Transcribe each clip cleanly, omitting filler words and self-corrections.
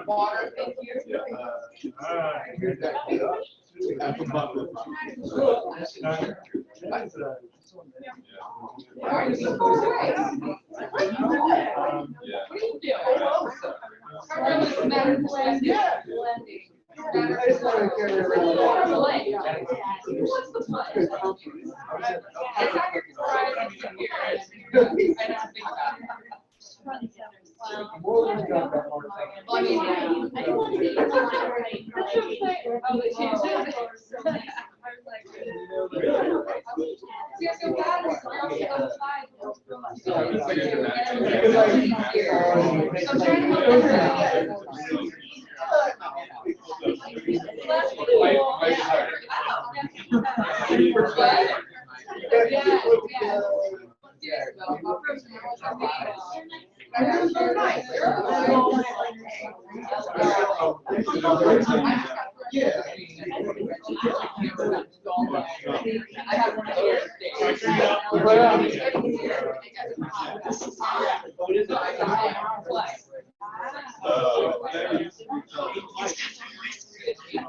Water, thank you.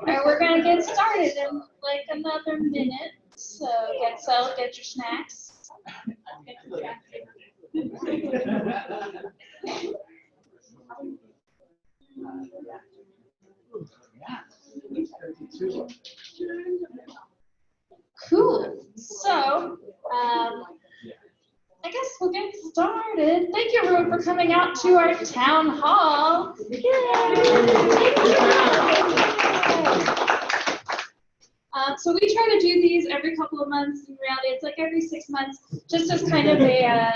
Alright, we're gonna get started in like another minute. So get settled, get your snacks. Cool. So, I guess we'll get started. Thank you everyone for coming out to our town hall. So we try to do these every couple of months. In reality, it's like every 6 months, just as kind of a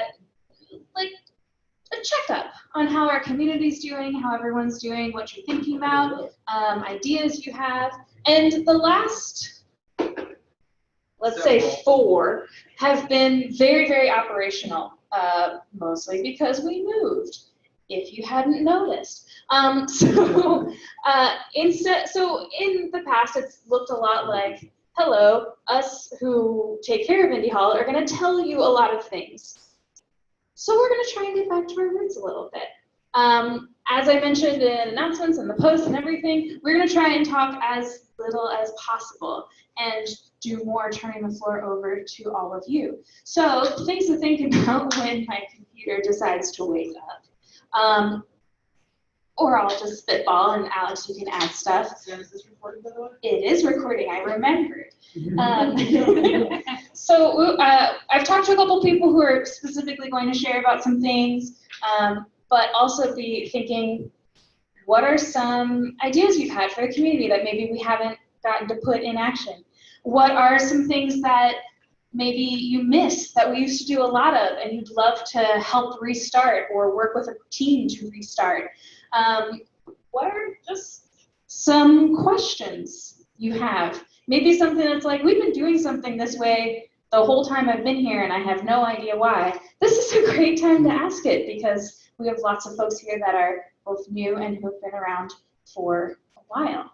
checkup on how our community's doing, how everyone's doing, what you're thinking about, ideas you have. And the last, let's say 4, have been very, very operational, mostly because we moved, if you hadn't noticed. So in the past, it's looked a lot like, hello, us who take care of Indy Hall are going to tell you a lot of things. So we're going to try and get back to our roots a little bit. As I mentioned in announcements and the posts and everything, we're going to try and talk as little as possible and do more turning the floor over to all of you. So things to think about when my computer decides to wake up. Or I'll just spitball, and Alex, you can add stuff. Is this recording, by the way? It is recording, I remembered. So I've talked to a couple people who are specifically going to share about some things, but also be thinking, what are some ideas you've had for the community that maybe we haven't gotten to put in action? What are some things that maybe you miss that we used to do a lot of and you'd love to help restart or work with a team to restart? What are just some questions you have? Maybe something that's like, we've been doing something this way the whole time I've been here and I have no idea why. This is a great time to ask it because we have lots of folks here that are both new and who've been around for a while.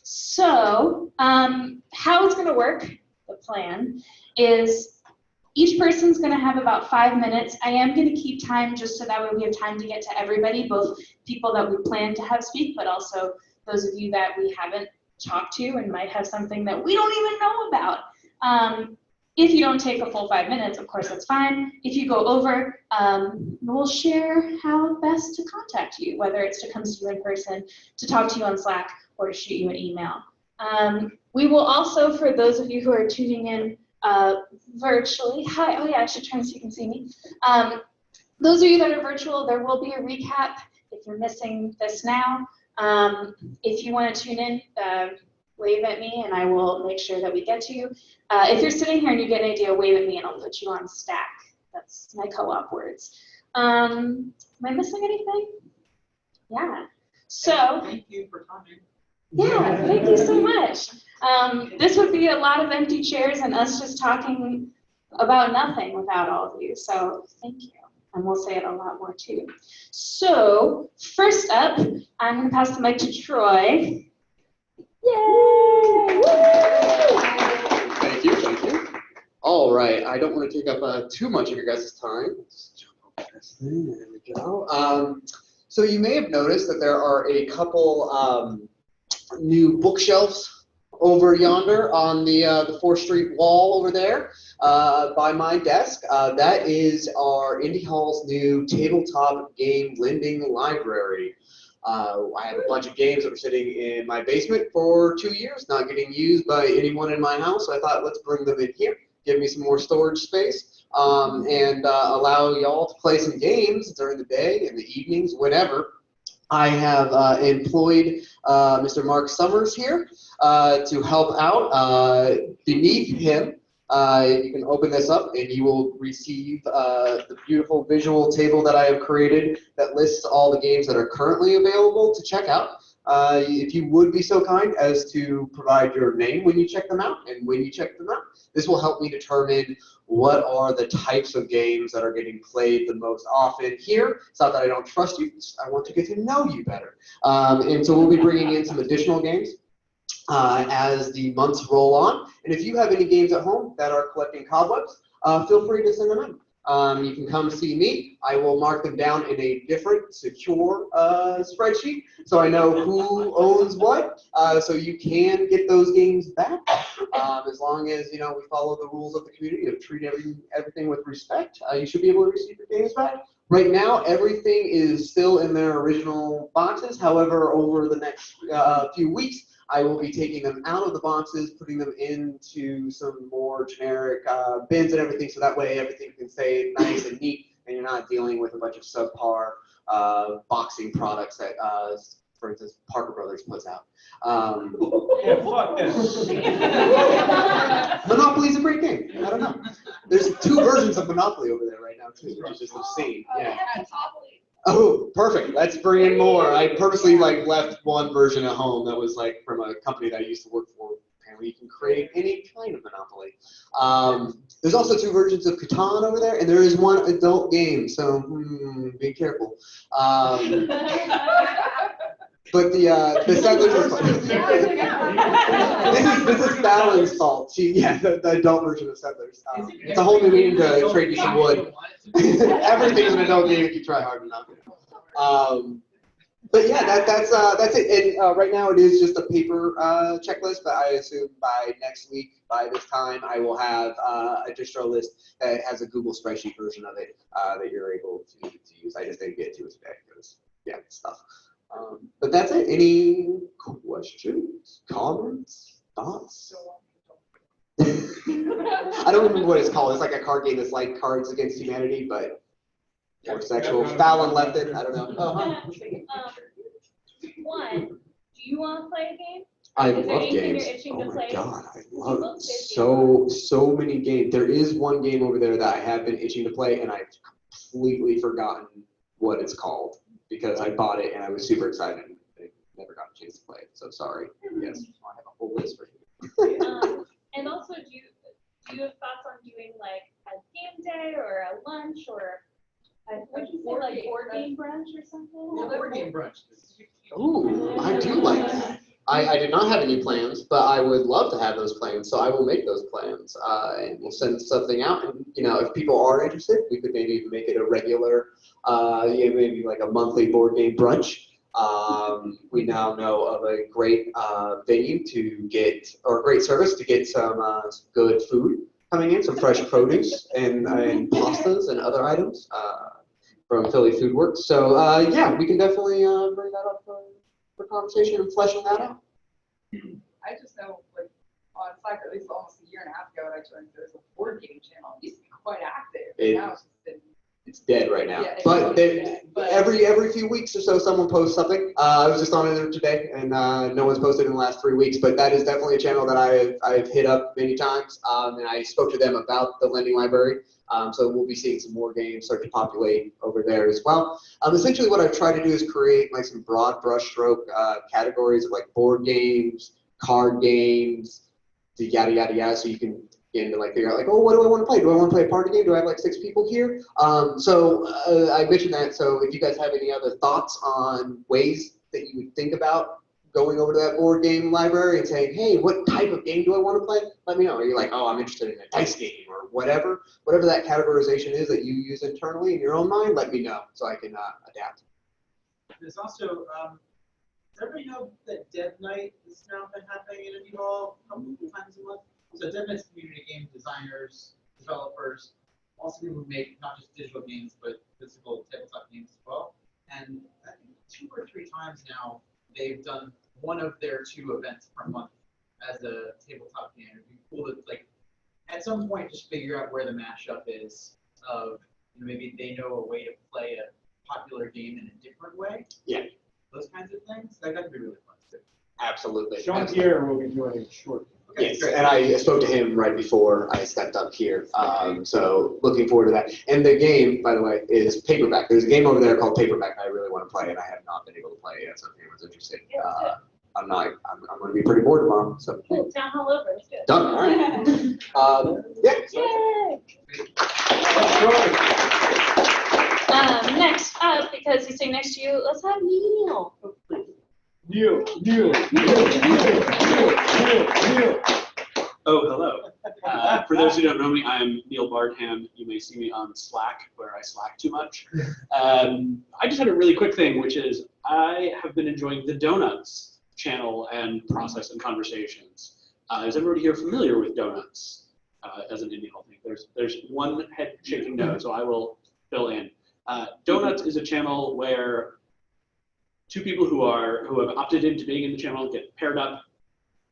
So how it's going to work, the plan, is each person's going to have about 5 minutes. I am going to keep time just so that way we have time to get to everybody, both people that we plan to have speak, but also those of you that we haven't talked to and might have something that we don't even know about. If you don't take a full 5 minutes, of course, that's fine. If you go over, we'll share how best to contact you, whether it's to come see you in person, to talk to you on Slack, or to shoot you an email. We will also, for those of you who are tuning in virtually, hi, oh yeah, I should turn so you can see me. Those of you that are virtual, there will be a recap if you're missing this now. If you want to tune in, wave at me and I will make sure that we get to you. If you're sitting here and you get an idea, wave at me and I'll put you on stack. That's my co-op words. Am I missing anything? Yeah. So. Thank you for coming. Yeah, thank you so much. This would be a lot of empty chairs and us just talking about nothing without all of you. So thank you. And we'll say it a lot more too. So first up, I'm going to pass the mic to Troy. Yay! Thank you, thank you. All right, I don't want to take up too much of your guys' time. Just jump over There we go. So you may have noticed that there are a couple new bookshelves over yonder on the 4th Street wall over there by my desk. That is our Indie Hall's new tabletop game lending library. I have a bunch of games that were sitting in my basement for 2 years, not getting used by anyone in my house. So I thought, let's bring them in here, give me some more storage space, and allow y'all to play some games during the day, in the evenings, whenever. I have employed Mr. Mark Summers here to help out. Beneath him, you can open this up and you will receive the beautiful visual table that I have created that lists all the games that are currently available to check out. If you would be so kind as to provide your name when you check them out and when you check them out, this will help me determine what are the types of games that are getting played the most often here. It's not that I don't trust you, I want to get to know you better. And so we'll be bringing in some additional games as the months roll on. And if you have any games at home that are collecting cobwebs, feel free to send them in. You can come see me. I will mark them down in a different, secure spreadsheet, so I know who owns what. So you can get those games back, as long as we follow the rules of the community of treat everything with respect. You should be able to receive your games back. Right now, everything is still in their original boxes. However, over the next few weeks, I will be taking them out of the boxes, putting them into some more generic bins and everything, so that way everything can stay nice and neat, and you're not dealing with a bunch of subpar boxing products that, for instance, Parker Brothers puts out. Yeah, fuck that. Monopoly's a great game. I don't know. There's 2 versions of Monopoly over there right now, too, which is just obscene. Yeah. Oh, perfect. Let's bring in more. I purposely left one version at home that was from a company that I used to work for. Apparently you can create any kind of Monopoly. There's also 2 versions of Catan over there, and there is 1 adult game, so be careful. But the Settlers is fun. This is Fallon's fault. The adult version of Settlers. It's a whole new meaning to trade you some wood. Everything's an adult game if you try hard enough. But yeah, that's it. And right now it is just a paper checklist, but I assume by next week, by this time, I will have a distro list that has a Google spreadsheet version of it that you're able to use. I just didn't get to it today because stuff. But that's it. Any questions, comments, thoughts? I don't remember what it's called. It's like a card game that's like Cards Against Humanity, but more sexual. Fallon left it. I don't know. One, do you want to play a game? I Is there love anything games. you're itching Oh to my play? god, I You love look busy. so many games. There is one game over there that I have been itching to play, and I've completely forgotten what it's called because I bought it and I was super excited. I never got a chance to play it, so sorry. Yes, I have a whole list for you. And also, do you have thoughts on doing like a game day or a lunch or would you say board like game board game brunch or something? Board game brunch. Ooh, I do like that. I did not have any plans, but I would love to have those plans, so I will make those plans, and we'll send something out. And if people are interested, we could maybe make it a regular, maybe like a monthly board game brunch. We now know of a great venue to get, or a great service to get some good food coming in, some fresh produce and pastas and other items from Philly Food Works. So yeah, we can definitely bring that up for conversation and fleshing that out. I just know, on Slack, at least almost a year and a half ago, when I joined, there was a board game channel. It used to be quite active. Now it's just been. It's dead right now. Yeah, it's But dead, but every few weeks or so, someone posts something. I was just on it today, and no one's posted in the last 3 weeks. But that is definitely a channel that I've hit up many times, and I spoke to them about the lending library. So we'll be seeing some more games start to populate over there as well. Essentially, what I've tried to do is create some broad brushstroke categories of board games, card games, yada yada yada. So you can begin to figure out oh, what do I want to play? Do I want to play a party game? Do I have 6 people here? So I mentioned that. So if you guys have any other thoughts on ways that you would think about going over to that board game library and saying, hey, what type of game do I want to play? Let me know. Are you oh, I'm interested in a dice game or whatever that categorization is that you use internally in your own mind, let me know so I can adapt. There's also, does everybody know that Dev Night is now been happening in Indie Hall a couple of times a month? So Dev Night's community game designers, developers, also people who make not just digital games, but physical tabletop games as well. And I think 2 or 3 times now, they've done one of their 2 events per month as a tabletop game. It'd be cool to, like, at some point, just figure out where the mashup is of, you know, maybe they know a way to play a popular game in a different way. Yeah. Those kinds of things. That could be really fun too. Absolutely. Sean Pierre will be doing it shortly. Okay, Yes, great. and I spoke to him right before I stepped up here. So looking forward to that. And the game, by the way, is Paperback. There's a game over there called Paperback that I really want to play, and I have not been able to play it yet. So if anyone's interested, I'm going to be pretty bored tomorrow. So Cool, town hall over, let's do it. done. All right. Yeah. So, Yay! Next up, because he's sitting next to you, let's have Neil. Neil. Oh, hello. For those who don't know me, I'm Neil Bardham. You may see me on Slack, where I Slack too much. I just had a really quick thing, which is I have been enjoying the Donuts channel and process and conversations. Is everybody here familiar with Donuts as an indie hall thing? There's one head shaking no, so I will fill in. Donuts is a channel where 2 people who have opted into being in the channel get paired up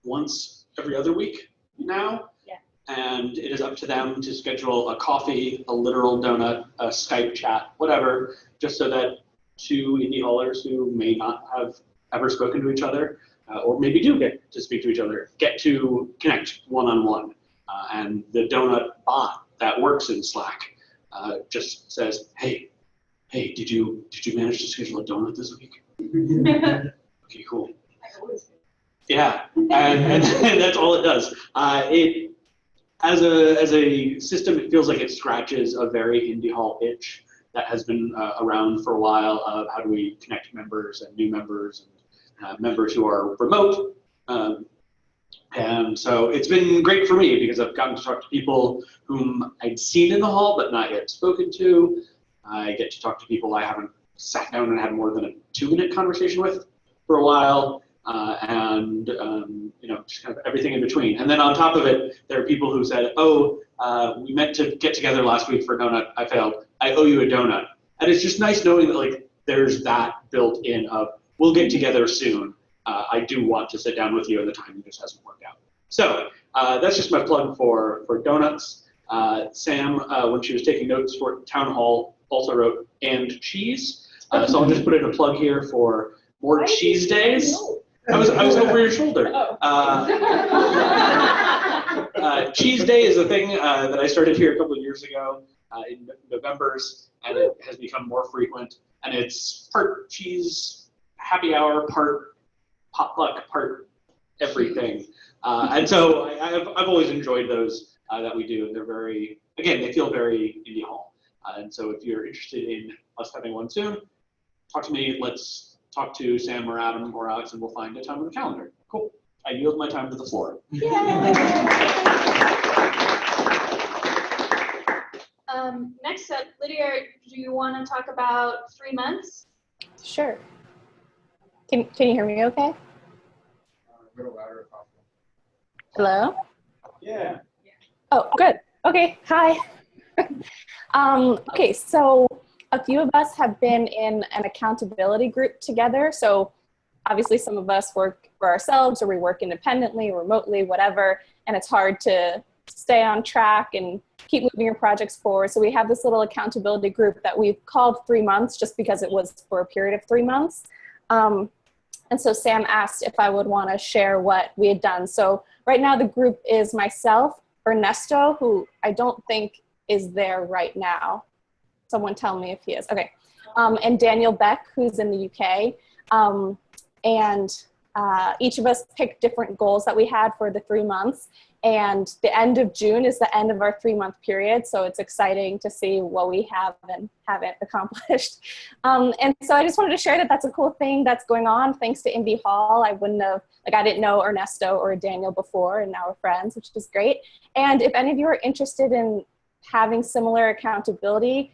once every other week now. Yeah. And it is up to them to schedule a coffee, a literal donut, a Skype chat, whatever, just so that 2 indie haulers who may not have ever spoken to each other, or maybe do get to speak to each other, get to connect one-on-one. And the donut bot that works in Slack just says, hey, did you manage to schedule a donut this week? Okay, cool. Yeah, and that's all it does. It as a system, it feels like it scratches a very indie hall itch that has been around for a while of how do we connect members and new members and members who are remote. And so it's been great for me because I've gotten to talk to people whom I'd seen in the hall but not yet spoken to. I get to talk to people I haven't sat down and had more than a 2-minute conversation with for a while, and you know, just kind of everything in between. And then on top of it, there are people who said, oh, we meant to get together last week for a donut, I failed, I owe you a donut. And it's just nice knowing that, like, there's that built in of, we'll get together soon. I do want to sit down with you, and the timing just hasn't worked out. So that's just my plug for Donuts. Sam, when she was taking notes for Town Hall, also wrote "and cheese." So I'll just put in a plug here for more cheese days. I was over your shoulder. Cheese Day is a thing that I started here a couple of years ago in November's, and it has become more frequent. And it's part cheese happy hour, part potluck, part everything. And so I've always enjoyed those that we do. They're very, again, they feel very indie hall. And so if you're interested in us having one soon, talk to me. Let's talk to Sam or Adam or Alex, and we'll find a time on the calendar. Cool. I yield my time to the floor. Next up, Lydia, do you want to talk about 3 months? Sure. Can you hear me okay? A little louder if possible. Hello? Yeah. Oh, good. Okay, hi. Okay, so a few of us have been in an accountability group together. So obviously some of us work for ourselves, or we work independently, remotely, whatever, and it's hard to stay on track and keep moving your projects forward. So we have this little accountability group that we've called 3 months, just because it was for a period of 3 months. And so Sam asked if I would want to share what we had done. So right now the group is myself, Ernesto, who I don't think is there right now. Someone tell me if he is. Okay. And Daniel Beck, who's in the UK. Each of us picked different goals that we had for the 3 months. And the end of June is the end of our 3-month period. So it's exciting to see what we have and haven't accomplished. And so I just wanted to share that that's a cool thing that's going on. Thanks to Indie Hall, I didn't know Ernesto or Daniel before, and now we're friends, which is great. And if any of you are interested in having similar accountability,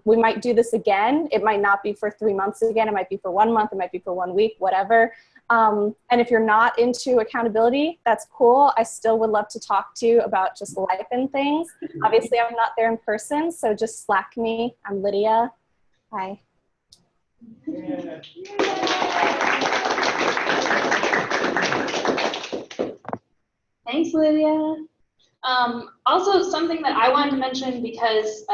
we might do this again. It might not be for 3 months again. It might be for 1 month. It might be for 1 week, whatever. And if you're not into accountability, that's cool. I still would love to talk to you about just life and things. Obviously, I'm not there in person, so just Slack me. I'm Lydia. Hi. Yeah. Thanks, Lydia. Also, something that I wanted to mention because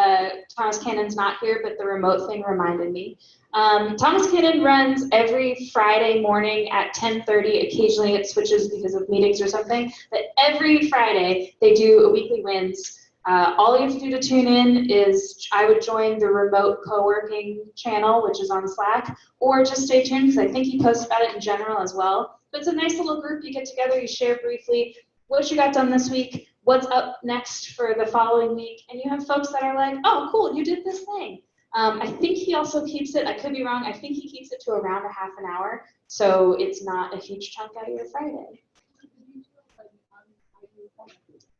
Thomas Cannon's not here, but the remote thing reminded me. Thomas Cannon runs every Friday morning at 10:30. Occasionally it switches because of meetings or something, but every Friday they do a weekly wins. All you have to do to tune in is I would join the remote co-working channel, which is on Slack, or just stay tuned because I think he posts about it in general as well. But it's a nice little group. You get together, you share briefly what you got done this week, what's up next for the following week, and you have folks that are like, oh, cool, you did this thing. I think he also keeps it, I could be wrong, I think he keeps it to around a half an hour, so it's not a huge chunk out of your Friday.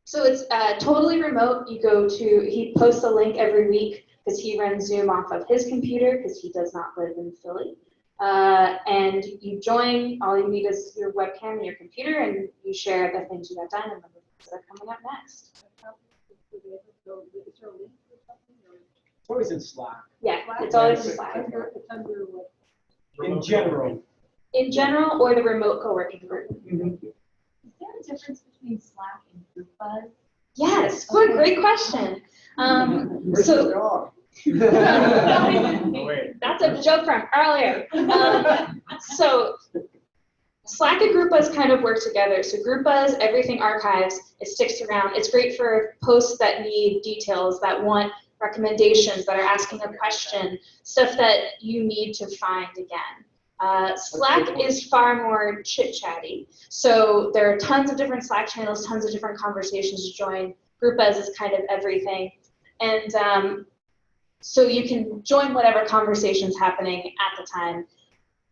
So it's totally remote. You go to, he posts a link every week because he runs Zoom off of his computer because he does not live in Philly. And you join, all you need is your webcam and your computer, and you share the things you got done and the things that are coming up next. It's always in Slack. Yeah, it's always in Slack. In general. In general, or the remote co-working group. Mm-hmm. Is there a difference between Slack and GroupBuzz? Yes, good, great question. Where's So the dog? Oh, wait. that's a joke from earlier. So Slack and GroupBuzz kind of work together. So GroupBuzz, everything archives, it sticks around. It's great for posts that need details, that want recommendations, that are asking a question, stuff that you need to find again. Slack is far more chit-chatty. So there are tons of different Slack channels, tons of different conversations to join. GroupBuzz is kind of everything. And so you can join whatever conversation's happening at the time.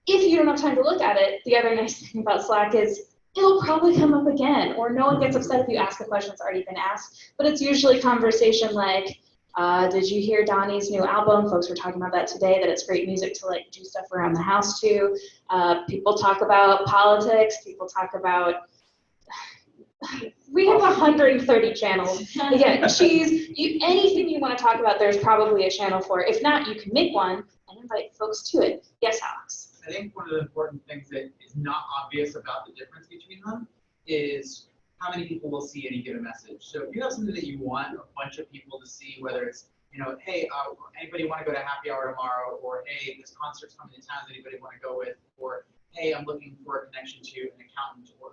If you don't have time to look at it, the other nice thing about Slack is it'll probably come up again, or no one gets upset if you ask a question that's already been asked. But it's usually conversation like, did you hear Donnie's new album? Folks were talking about that today, that it's great music to like do stuff around the house to. People talk about politics, people talk about, we have 130 channels. Again, anything you want to talk about, there's probably a channel for. If not, you can make one and invite folks to it. Yes, Alex? I think one of the important things that is not obvious about the difference between them is how many people will see any given message. So if you have something that you want a bunch of people to see, whether it's, hey, anybody want to go to happy hour tomorrow, or hey, this concert's coming to town, does anybody want to go with, or hey, I'm looking for a connection to an accountant, or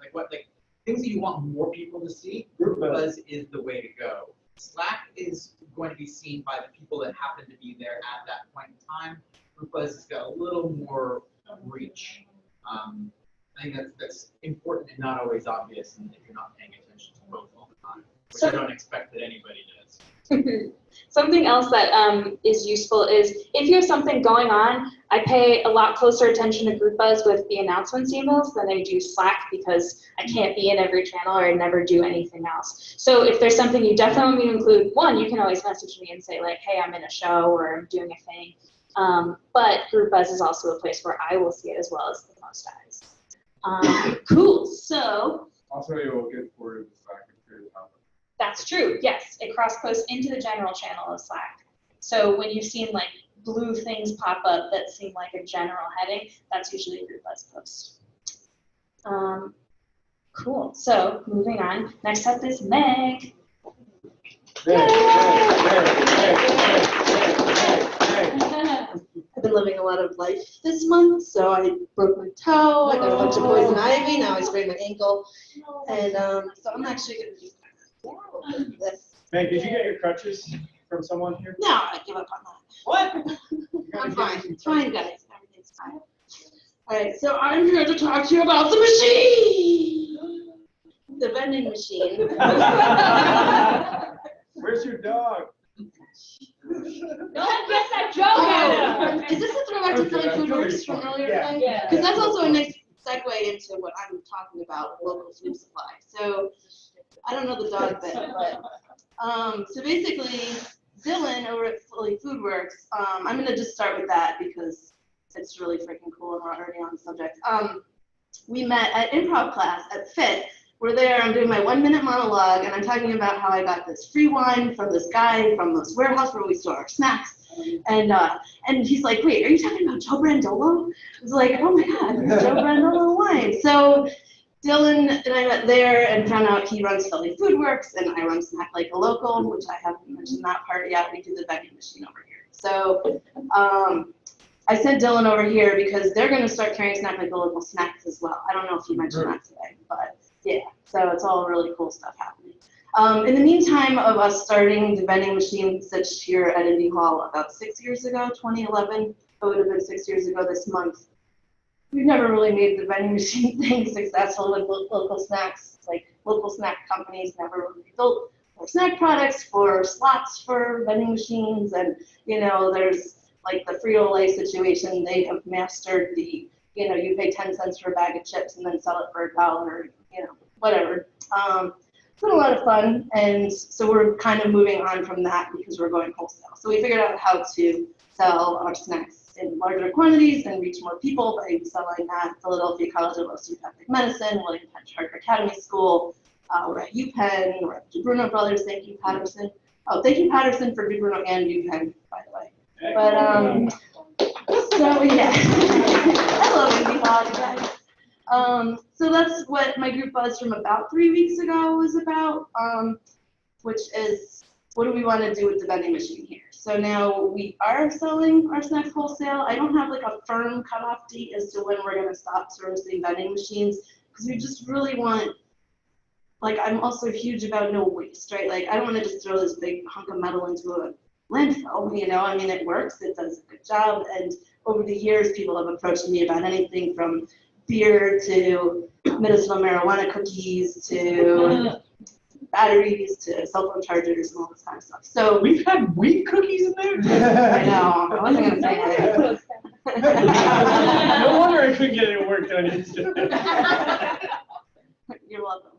things that you want more people to see, GroupBuzz is the way to go. Slack is going to be seen by the people that happen to be there at that point in time. GroupBuzz has got a little more reach. I think that's important and not always obvious, and if you're not paying attention to both all the time, which I don't expect that anybody does. Something else that is useful is if you have something going on, I pay a lot closer attention to GroupBuzz with the announcements emails than I do Slack because I can't be in every channel or I never do anything else. So if there's something you definitely want me to include, one, you can always message me and say like, hey, I'm in a show or I'm doing a thing. But GroupBuzz is also a place where I will see it as well as the most eyes. Cool, so. Also, you will get forwarded to Slack and create a topic. That's true, yes. It cross-posts into the general channel of Slack. So when you've seen like blue things pop up that seem like a general heading, that's usually a GroupBuzz post. Cool, so moving on. Next up is Meg. I've been living a lot of life this month, so I broke my toe, I got a bunch of poison ivy, now I sprained my ankle, and so I'm actually going to do this. Meg, did you get your crutches from someone here? No, I give up on that. What? I'm fine. It's fine, guys. Everything's fine. All right, so I'm here to talk to you about the machine. the vending machine. Where's your dog? No one gets that joke out of Is this a throwback to Philly Food Works from earlier today? Yeah. Because that's also a nice segue into what I'm talking about, local food supply. So I don't know the dog bit, but so basically, Dylan over at Philly Food Works, I'm gonna just start with that because it's really freaking cool and we're already on the subject. We met at improv class at FIT. We're there, I'm doing my 1-minute monologue, and I'm talking about how I got this free wine from this guy from this warehouse where we store our snacks. And he's like, wait, are you talking about Joe Brandolo? I was like, oh my God, it's Joe Brandolo wine. So Dylan and I met there and found out he runs Philly Food Works, and I run Snack Like a Local, which I haven't mentioned that part yet. We do the vending machine over here. So I sent Dylan over here because they're going to start carrying Snack Like a Local snacks as well. I don't know if you mentioned that today, but yeah, so it's all really cool stuff happening. In the meantime of us starting the vending machine such here at Indy Hall about 6 years ago, 2011, it would have been 6 years ago this month, we've never really made the vending machine thing successful with local snacks. Like local snack companies never really built for snack products, for slots for vending machines, and you know, there's like the Frito-Lay situation. They have mastered the, you know, you pay 10 cents for a bag of chips and then sell it for $1, you know, whatever. It's been a lot of fun, and so we're kind of moving on from that because we're going wholesale. So we figured out how to sell our snacks in larger quantities and reach more people by selling at Philadelphia College of Osteopathic Medicine, William Penn Charter Academy School. We're at UPenn, we're at DeBruno Brothers. Thank you, Patterson. Oh, thank you, Patterson, for DeBruno and UPenn, by the way. But so yeah, I love Indy Hall, you guys. So that's what my group buzz from about 3 weeks ago was about, which is what do we want to do with the vending machine here? So now we are selling our snacks wholesale. I don't have like a firm cutoff date as to when we're going to stop servicing vending machines because we just really want, like, I'm also huge about no waste, right? Like, I don't want to just throw this big hunk of metal into a landfill, you know? I mean, it works, it does a good job, and over the years, people have approached me about anything from beer to medicinal marijuana cookies to batteries to cell phone chargers and all this kind of stuff. So We've had weed cookies in there? I know, I wasn't gonna say that. No wonder I couldn't get any work done yesterday. You're welcome.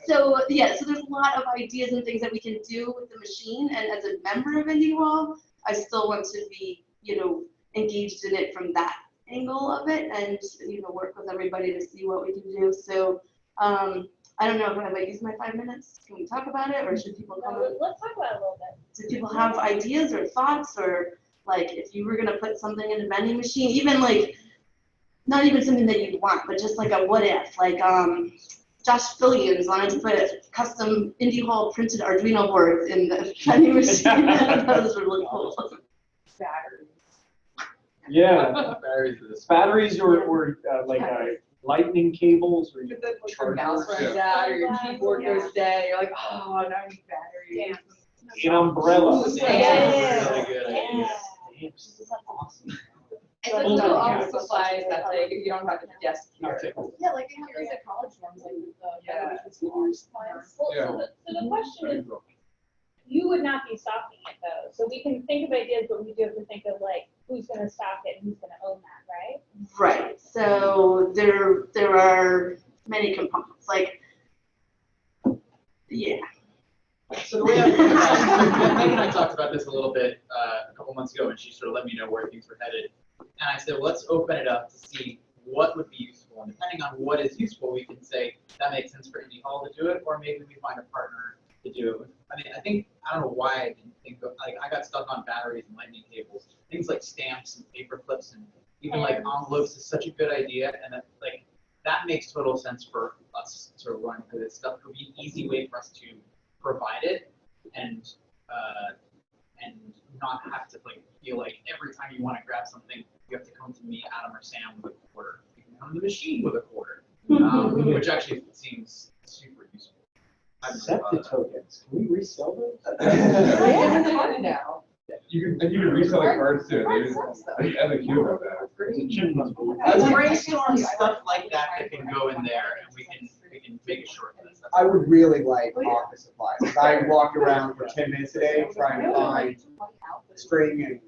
So yeah, so there's a lot of ideas and things that we can do with the machine, and as a member of Indy Hall, I still want to be, you know, engaged in it from that angle of it, and you know, work with everybody to see what we can do. So I don't know, have I used my 5 minutes? Can we talk about it, or should people come? Let's talk about it a little bit. Do people have ideas or thoughts, or like if you were gonna put something in a vending machine, even like not even something that you'd want, but just like a what if, like Josh Fillions wanted to put custom Indy Hall printed Arduino boards in the vending machine. Those were really cool. Batteries. Yeah, batteries or like lightning cables or you But then like your charge mouse runs out or your keyboard goes dead, you're like, oh, now I need batteries. an umbrella. Yeah. Really good idea. Awesome. It's like little office supplies that like you don't have to desk here. Yeah, like they have those at college ones, like the Yeah. supplies. Well, so the question is, you would not be stocking it though, so we can think of ideas, but we do have to think of like, who's gonna stock it and who's gonna own that, right? Right. So there are many components. Like, yeah. So the way Meg and I talked about this a little bit a couple months ago, and she sort of let me know where things were headed. And I said, well, let's open it up to see what would be useful. And depending on what is useful, we can say that makes sense for Indy Hall to do it, or maybe we find a partner to do it. I mean, I don't know why I didn't think of, like, I got stuck on batteries and lightning cables. Things like stamps and paper clips and even like envelopes is such a good idea. And that, like, that makes total sense for us sort of running through this stuff. It would be an easy way for us to provide it and not have to like feel like every time you want to grab something, you have to come to me, Adam or Sam, with a quarter. You can come to the machine with a quarter, which actually seems super useful. Septic tokens. Can we resell those? Yeah, it's hard now. You can resell the cards too. I think Evan Q wrote that. Let's brainstorm stuff like that that can go in there, and we can can make it short. That's I would really like office supplies. 'Cause I walked around for 10 minutes today trying to find string and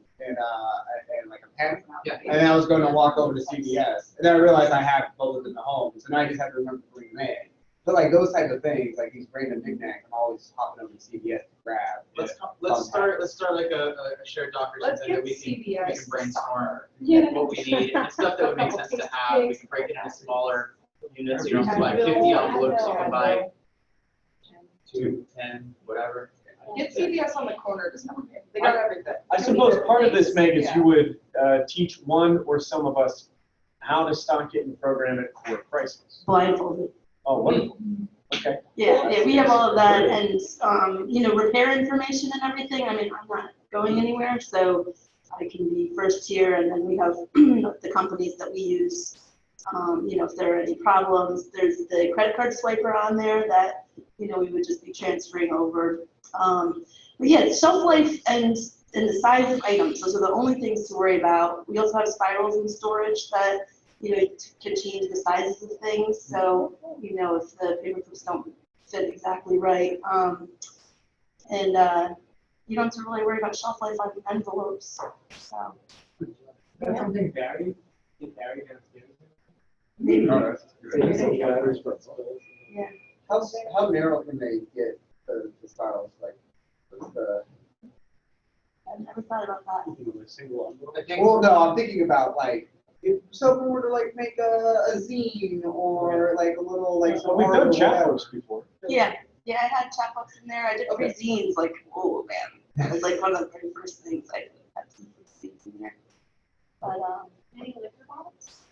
like a pen. Yeah. And then I was going to walk over to CVS, and then I realized I had both in the home, so now I just have to remember to bring them in. But like those type of things, like these random knickknacks, I'm always hopping over to CVS to grab. Let's start like a shared doc or Let's something that get we can CVS. brainstorm Yeah. what we need and stuff that would make sense to have. We can break it into smaller units. You don't have to buy 50 envelopes. You can buy 2, 10, whatever. Get CVS on the corner this summer. They got everything. I suppose part of this, Meg, is you would teach one or some of us how to stock it and program it for prices. Blindfolded. Oh, wonderful. Okay. Yeah, we have all of that and, repair information and everything. I mean, I'm not going anywhere, so I can be first tier, and then we have the companies that we use. If there are any problems, there's the credit card swiper on there that, we would just be transferring over. But yeah, shelf life and the size of items, those are the only things to worry about. We also have spirals in storage that, can change the sizes of things. So, if the paper clips don't fit exactly right. You don't have to really worry about shelf life on envelopes. So. That's something Barry downstairs. Maybe. Oh, that's good. Yeah. How narrow can they get the styles? Like, what's the? I've never thought about that. Single envelope. I think Well, no, I'm thinking about like if someone were to like make a zine or like a little like. Well, we've done art or whatever. chapbooks before. Yeah, I had chapbooks in there. I did free zines, like, oh man, that was like one of the very first things I did. Had some free zines in there. But Any liquor bottles?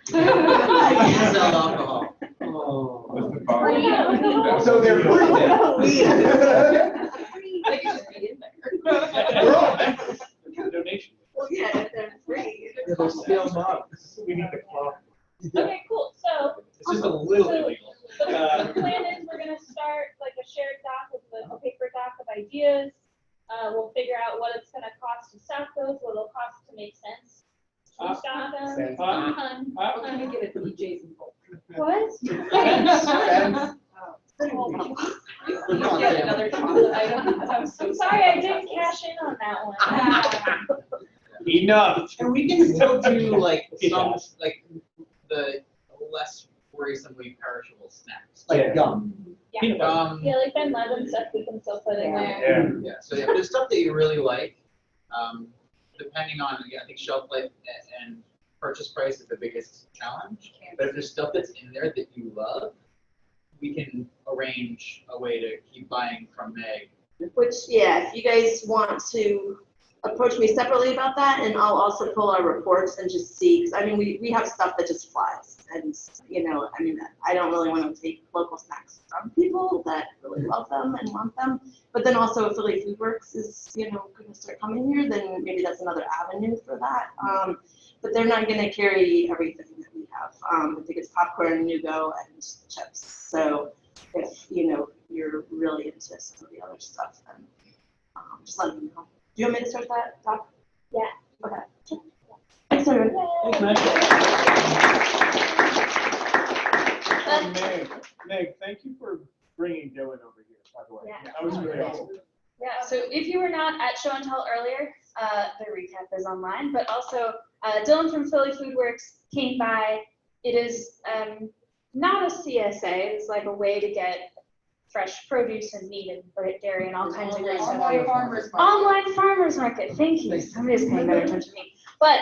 sell alcohol. Oh. That's the bottom. So they're free then. They could just be in there. They're all there. Donation. well, yeah, if they're free. They're stale mugs. We need the clock. Okay, cool, so It's just a little illegal. the plan is we're gonna start like a shared doc with a paper doc of ideas. We'll figure out what it's gonna cost to stock those, what it'll cost to make sense to stock them. Sense. We're gonna get a DJ's involved. What? Sense. You get another chocolate item. I was so Sorry, I didn't cash in on that one. Enough. And we can still do like some, like the less worrisomely perishable snacks. Like gum. Yeah, Yeah, like Ben Levin stuff we can still put in there. Yeah. so yeah, but there's stuff that you really like, depending on, again, I think shelf life and purchase price is the biggest challenge. But if there's stuff that's in there that you love, we can arrange a way to keep buying from Meg. Which, yeah, if you guys want to approach me separately about that, and I'll also pull our reports and just see, because I mean, we have stuff that just flies. And, I don't really want to take local snacks from people that really love them and want them. But then also if Philly Food Works is, going to start coming here, then maybe that's another avenue for that. But they're not going to carry everything that we have. I think it's popcorn, Nugo, and chips. So if, you're really into some of the other stuff, then just let me know. Do you want me to start that, Doc? Yeah. Okay. Thanks, everyone. Meg, thank you for bringing Dylan over here, by the way. Yeah. That was really awesome. Yeah, so if you were not at Show and Tell earlier, the recap is online, but also Dylan from Philly Food Works came by. It is not a CSA, it's like a way to get fresh produce and meat and dairy and all kinds of great stuff. Online farmers market. Online farmers market, thank you. Somebody's paying better attention to me. But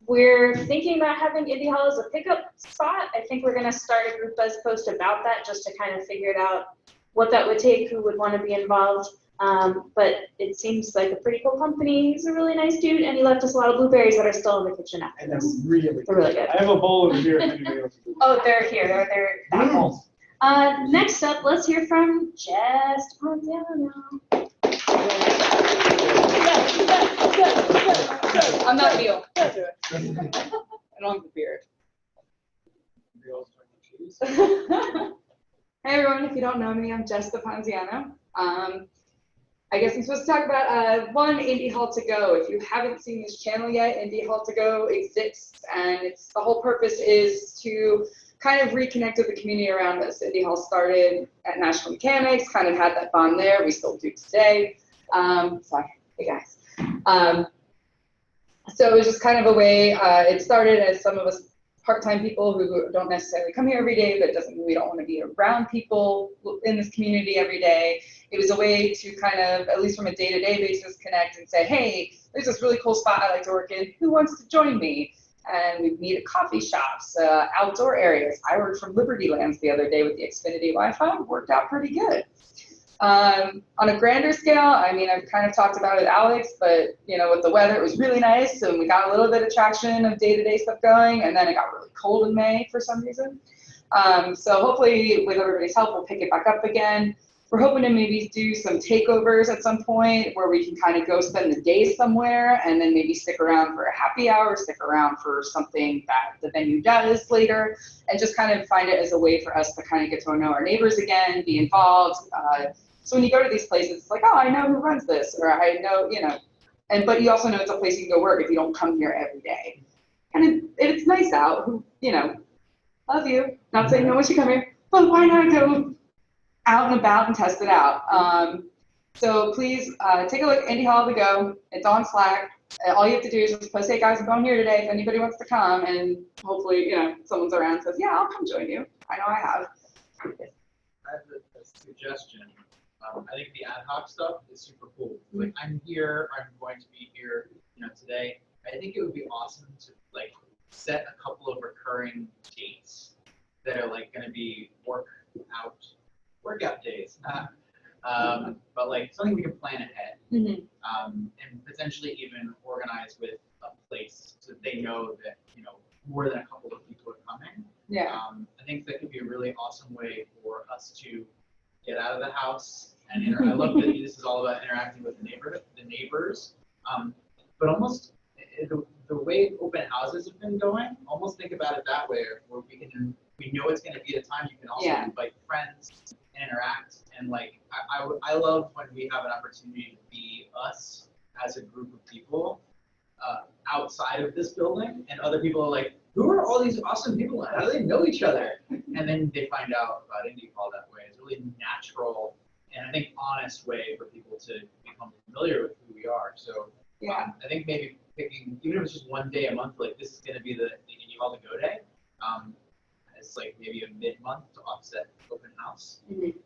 we're thinking about having Indy Hall as a pickup spot. I think we're gonna start a group buzz post about that just to kind of figure it out what that would take, who would want to be involved. But it seems like a pretty cool company. He's a really nice dude, and he left us a lot of blueberries that are still in the kitchen after And they're this. really. They're really good. I have a bowl over here if anybody else is. Oh, they're here. They're apples. Next up, let's hear from Jess Pontiano. I'm not Neil. I don't have the beard. Hey everyone, if you don't know me, I'm Jessica Ponziano. I guess I'm supposed to talk about one Indy Hall to Go. If you haven't seen this channel yet, Indy Hall to Go exists, and the whole purpose is to kind of reconnected the community around this. Indy Hall started at National Mechanics, kind of had that bond there. We still do today. Sorry, hey guys. So it was just kind of a way, it started as some of us part-time people who don't necessarily come here every day, but it doesn't mean we don't want to be around people in this community every day. It was a way to kind of, at least from a day-to-day basis, connect and say, hey, there's this really cool spot I like to work in. Who wants to join me? And we meet at coffee shops, outdoor areas. I worked from Liberty Lands the other day with the Xfinity Wi-Fi. It worked out pretty good. On a grander scale, I mean, I've kind of talked about it with Alex, but you know, with the weather, it was really nice, and we got a little bit of traction of day-to-day stuff going, and then it got really cold in May for some reason. So hopefully, with everybody's help, we'll pick it back up again. We're hoping to maybe do some takeovers at some point where we can kind of go spend the day somewhere, and then maybe stick around for a happy hour, stick around for something that the venue does later, and just kind of find it as a way for us to kind of get to know our neighbors again, be involved. So when you go to these places, it's like, oh, I know who runs this, or I know, you know, but you also know it's a place you can go work if you don't come here every day. And it's nice out, you know, love you, not saying no one should come here, but why not go out and about and test it out? So please take a look at Indy Hall to Go. It's on Slack. All you have to do is just post, hey guys, I'm going here today if anybody wants to come, and hopefully, you know, someone's around and says, yeah, I'll come join you. I know I have. I have a suggestion. I think the ad hoc stuff is super cool. Like, I'm here, I'm going to be here, you know, today. I think it would be awesome to like set a couple of recurring dates that are like going to be workout days. But like something we can plan ahead, and potentially even organize with a place so that they know that, you know, more than a couple of people are coming. Yeah. I think that could be a really awesome way for us to get out of the house and I love that this is all about interacting with the neighbors. But almost the way open houses have been going, almost think about it that way, where we know it's going to be a time you can also invite friends and interact. And like I love when we have an opportunity to be us as a group of people outside of this building, and other people are like, who are all these awesome people and how do they know each other? And then they find out about Indy Hall that way. It's a really natural and I think honest way for people to become familiar with who we are. So I think maybe picking, even if it's just one day a month, like this is going to be the Indy Hall to Go day. It's like maybe a mid-month to offset open house. I think it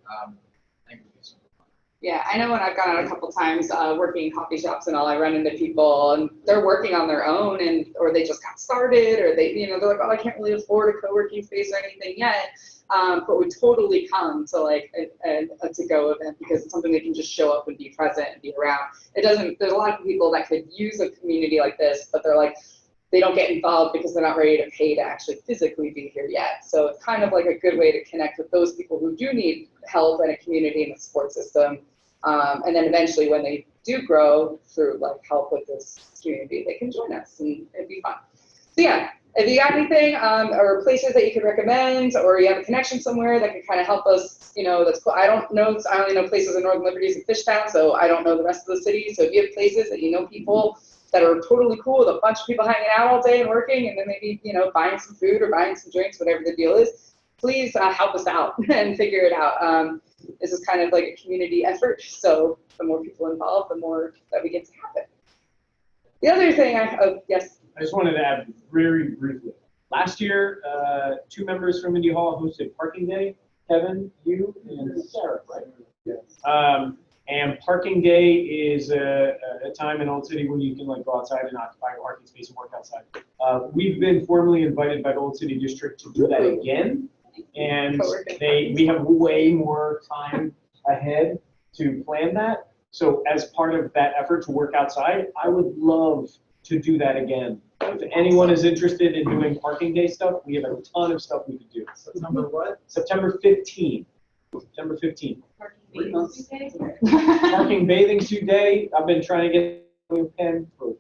would be super fun. Yeah, I know when I've gone out a couple times working in coffee shops and all, I run into people and they're working on their own, and or they just got started, or they, you know, they're like, oh, I can't really afford a co-working space or anything yet, but would totally come to like a to-go event because it's something they can just show up and be present and be around. It doesn't. There's a lot of people that could use a community like this, but they're like, they don't get involved because they're not ready to pay to actually physically be here yet. So it's kind of like a good way to connect with those people who do need help and a community in the support system. And then eventually when they do grow through like help with this community, they can join us and it'd be fun. So yeah, if you got anything or places that you could recommend, or you have a connection somewhere that can kind of help us, you know, that's cool. I only know places in Northern Liberties and Fishtown, so I don't know the rest of the city. So if you have places that you know people that are totally cool with a bunch of people hanging out all day and working, and then maybe, you know, buying some food or buying some drinks, whatever the deal is, please help us out and figure it out. This is kind of like a community effort, so the more people involved, the more that we get to happen. The other thing, yes? I just wanted to add very briefly. Last year, 2 members from Indy Hall hosted Parking Day. Kevin, you, and Sarah, right? Yes. And Parking Day is a time in Old City when you can like go outside and occupy a parking space and work outside. We've been formally invited by the Old City District to do that again, and we have way more time ahead to plan that. So as part of that effort to work outside, I would love to do that again. If anyone is interested in doing Parking Day stuff, we have a ton of stuff we could do. September what? September 15th. September 15th. Parking bathing suit day. I've been trying to get a pen for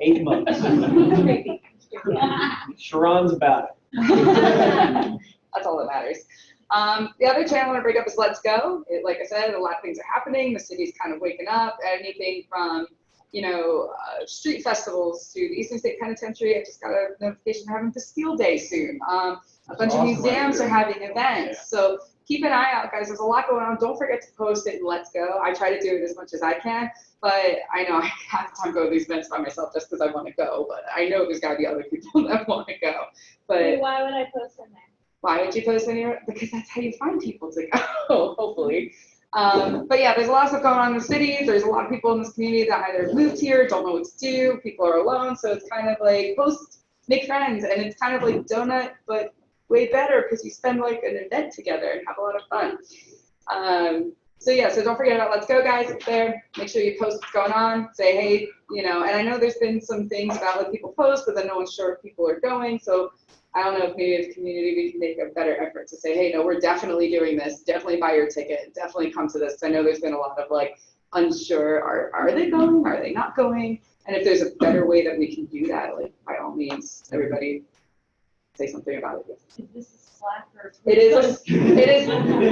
8 months. Sharon's about it. That's all that matters. The other channel I want to bring up is Let's Go. Like I said, a lot of things are happening. The city's kind of waking up. Anything from street festivals to the Eastern State Penitentiary. I just got a notification having Bastille Day soon. A bunch of museums are having events. So keep an eye out, guys. There's a lot going on. Don't forget to post it and let's go. I try to do it as much as I can, but I know I have to go to these events by myself just because I want to go. But I know there's got to be other people that want to go. But Wait, why would I post in there? why would you post anywhere? Because that's how you find people to go, hopefully. But yeah, there's a lot of stuff going on in the city. There's a lot of people in this community that either moved here, don't know what to do, people are alone, so it's kind of like post, make friends, and it's kind of like Donut, but way better because you spend like an event together and have a lot of fun. So yeah, so don't forget about Let's Go, guys. It's there. Make sure you post what's going on. Say, hey, and I know there's been some things about what people post, but then no one's sure if people are going, so I don't know if maybe as a community we can make a better effort to say, hey, no, we're definitely doing this. Definitely buy your ticket. Definitely come to this. I know there's been a lot of like unsure. Are they going? Are they not going? And if there's a better way that we can do that, like by all means, everybody say something about it. Is this a Slack or? It is. It is.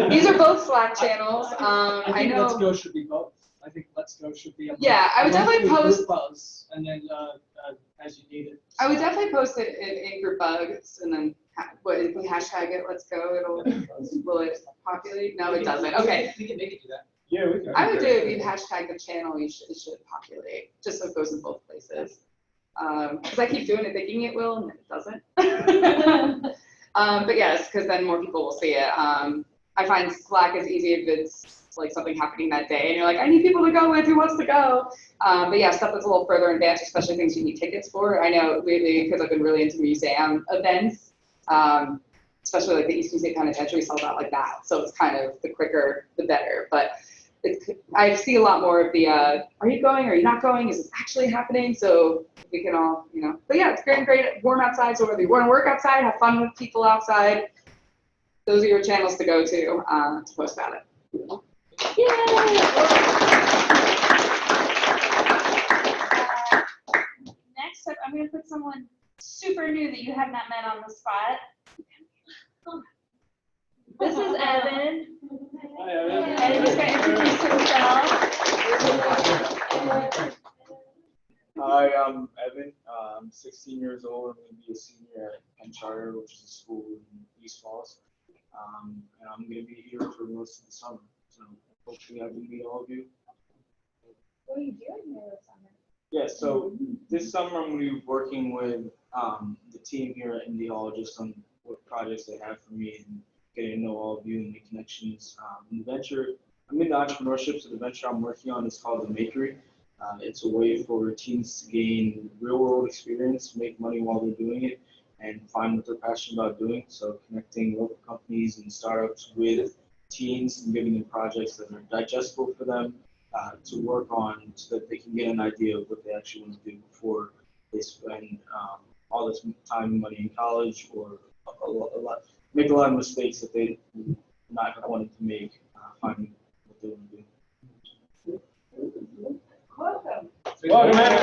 These are both Slack channels. I know. Let's Go should be both. I think Let's Go should be. Yeah, I would definitely post. Buzz, and then as you need it. I would definitely post it in group bugs, and then if we hashtag it, Let's Go, will it populate? No, it doesn't. Okay. We can make it do that. Yeah, we can. I would do it if you hashtag the channel, it should populate, just so it goes in both places. Because I keep doing it thinking it will, and then it doesn't. But yes, because then more people will see it. I find Slack is easy if it's like something happening that day, and you're like, I need people to go with, who wants to go? But yeah, stuff that's a little further in advance, especially things you need tickets for. I know lately, because I've been really into museum events, especially like the Eastern State Penitentiary sells out like that. So it's kind of the quicker, the better. But I see a lot more of the, are you going, are you not going? Is this actually happening? So we can all, but yeah, it's great, warm outside. So whether you want to work outside, have fun with people outside, those are your channels to go to post about it. Yay! Next up, I'm going to put someone super new that you have not met on the spot. This is Evan. Hi, Evan. And he's going to introduce himself. Hi, I'm Evan. I'm 16 years old. I'm going to be a senior at Penn Charter, which is a school in East Falls. And I'm going to be here for most of the summer. So hopefully I can meet all of you. What are you doing here this summer? Yeah, so this summer I'm going to be working with the team here at Indy Hall just on what projects they have for me and getting to know all of you and make connections. And the venture, I'm into entrepreneurship, so the venture I'm working on is called The Makery. It's a way for teens to gain real-world experience, make money while they're doing it, and find what they're passionate about doing. So connecting local companies and startups with teens and giving them projects that are digestible for them to work on so that they can get an idea of what they actually want to do before they spend all this time and money in college or make a lot of mistakes that they not wanted to make, finding what they want to do. Welcome. Welcome, Evan.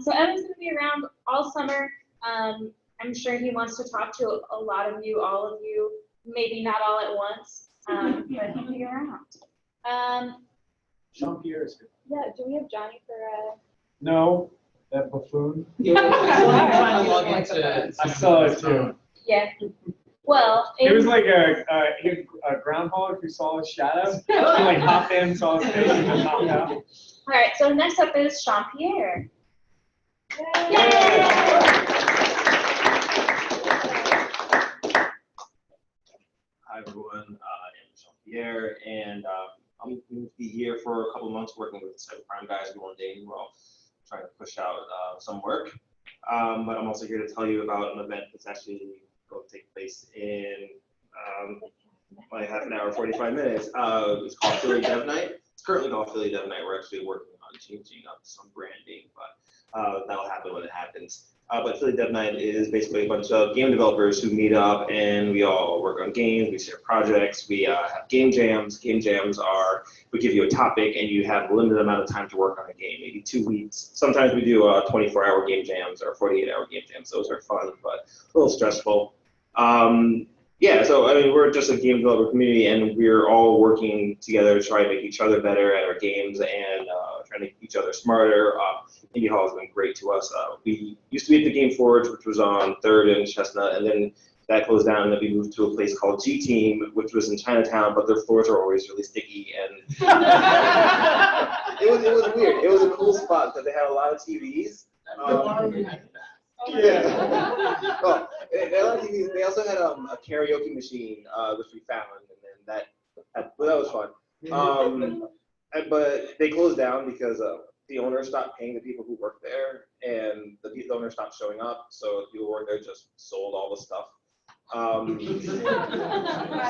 So Evan's going to be around all summer. I'm sure he wants to talk to a lot of you, all of you, maybe not all at once, but he'll be around. Jean-Pierre is here. Yeah, do we have Johnny for No, that buffoon. I saw it too. Yeah. Well, It was like a groundhog who saw his shadow. He like hopped in, saw his face, and just hopped out. all right, so next up is Jean-Pierre. Hi everyone, I'm Jean-Pierre, and I'm going to be here for a couple months working with the cybercrime guys in Orlando. We're all trying to push out some work, but I'm also here to tell you about an event that's actually going to take place in like half an hour, 45 minutes. It's called Philly Dev Night. It's currently called Philly Dev Night. We're actually working on changing up some branding, but that'll happen when it happens. But Philly Dev Night is basically a bunch of game developers who meet up and we all work on games, we share projects, we have game jams. Game jams are, we give you a topic and you have a limited amount of time to work on a game, maybe 2 weeks. Sometimes we do 24-hour game jams or 48-hour game jams. Those are fun, but a little stressful. Yeah, so I mean, we're just a game developer community, and we're all working together to try to make each other better at our games and trying to make each other smarter. Indie Hall has been great to us. We used to be at the Game Forge, which was on 3rd and Chestnut, and then that closed down, and then we moved to a place called G Team, which was in Chinatown, but their floors are always really sticky, and it was weird. It was a cool spot because they had a lot of TVs. Yeah. Well, they also had a karaoke machine, which we found, and then that was fun. But they closed down because the owner stopped paying the people who worked there, and the owner stopped showing up. So the people who worked there just sold all the stuff.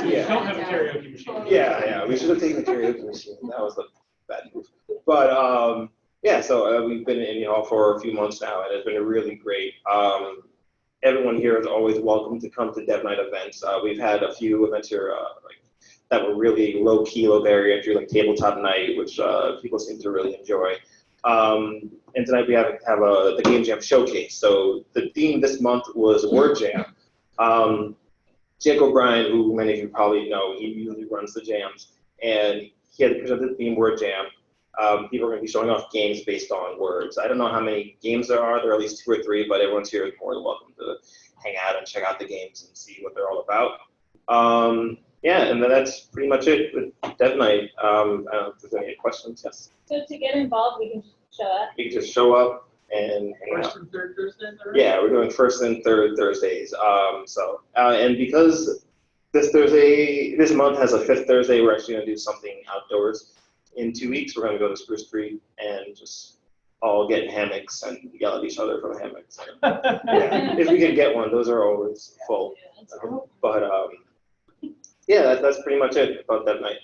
Yeah. Don't have a karaoke machine. Yeah, we should have taken the karaoke machine. That was the bad move. But yeah, so we've been in Indie Hall for a few months now, and it's been really great. Everyone here is always welcome to come to Dev Night events. We've had a few events here that were really low key, low barrier entry, like Tabletop Night, which people seem to really enjoy. And tonight we have the Game Jam Showcase. So the theme this month was Word Jam. Jake O'Brien, who many of you probably know, he usually runs the jams, and he had presented the theme Word Jam. People are going to be showing off games based on words. I don't know how many games there are. There are at least 2 or 3, but everyone's here is more than welcome to hang out and check out the games and see what they're all about. Yeah, and then that's pretty much it with Dev Night. I don't know if there's any questions. Yes. So to get involved, we can show up. You can just show up and hang out. First and third Thursdays, right? Yeah, we're doing 1st and 3rd Thursdays. And because this month has a 5th Thursday, we're actually going to do something outdoors. In 2 weeks, we're going to go to Spruce Creek and just all get in hammocks and yell at each other from hammocks. Yeah, if we can get one, those are always full. But yeah, that's pretty much it about that night.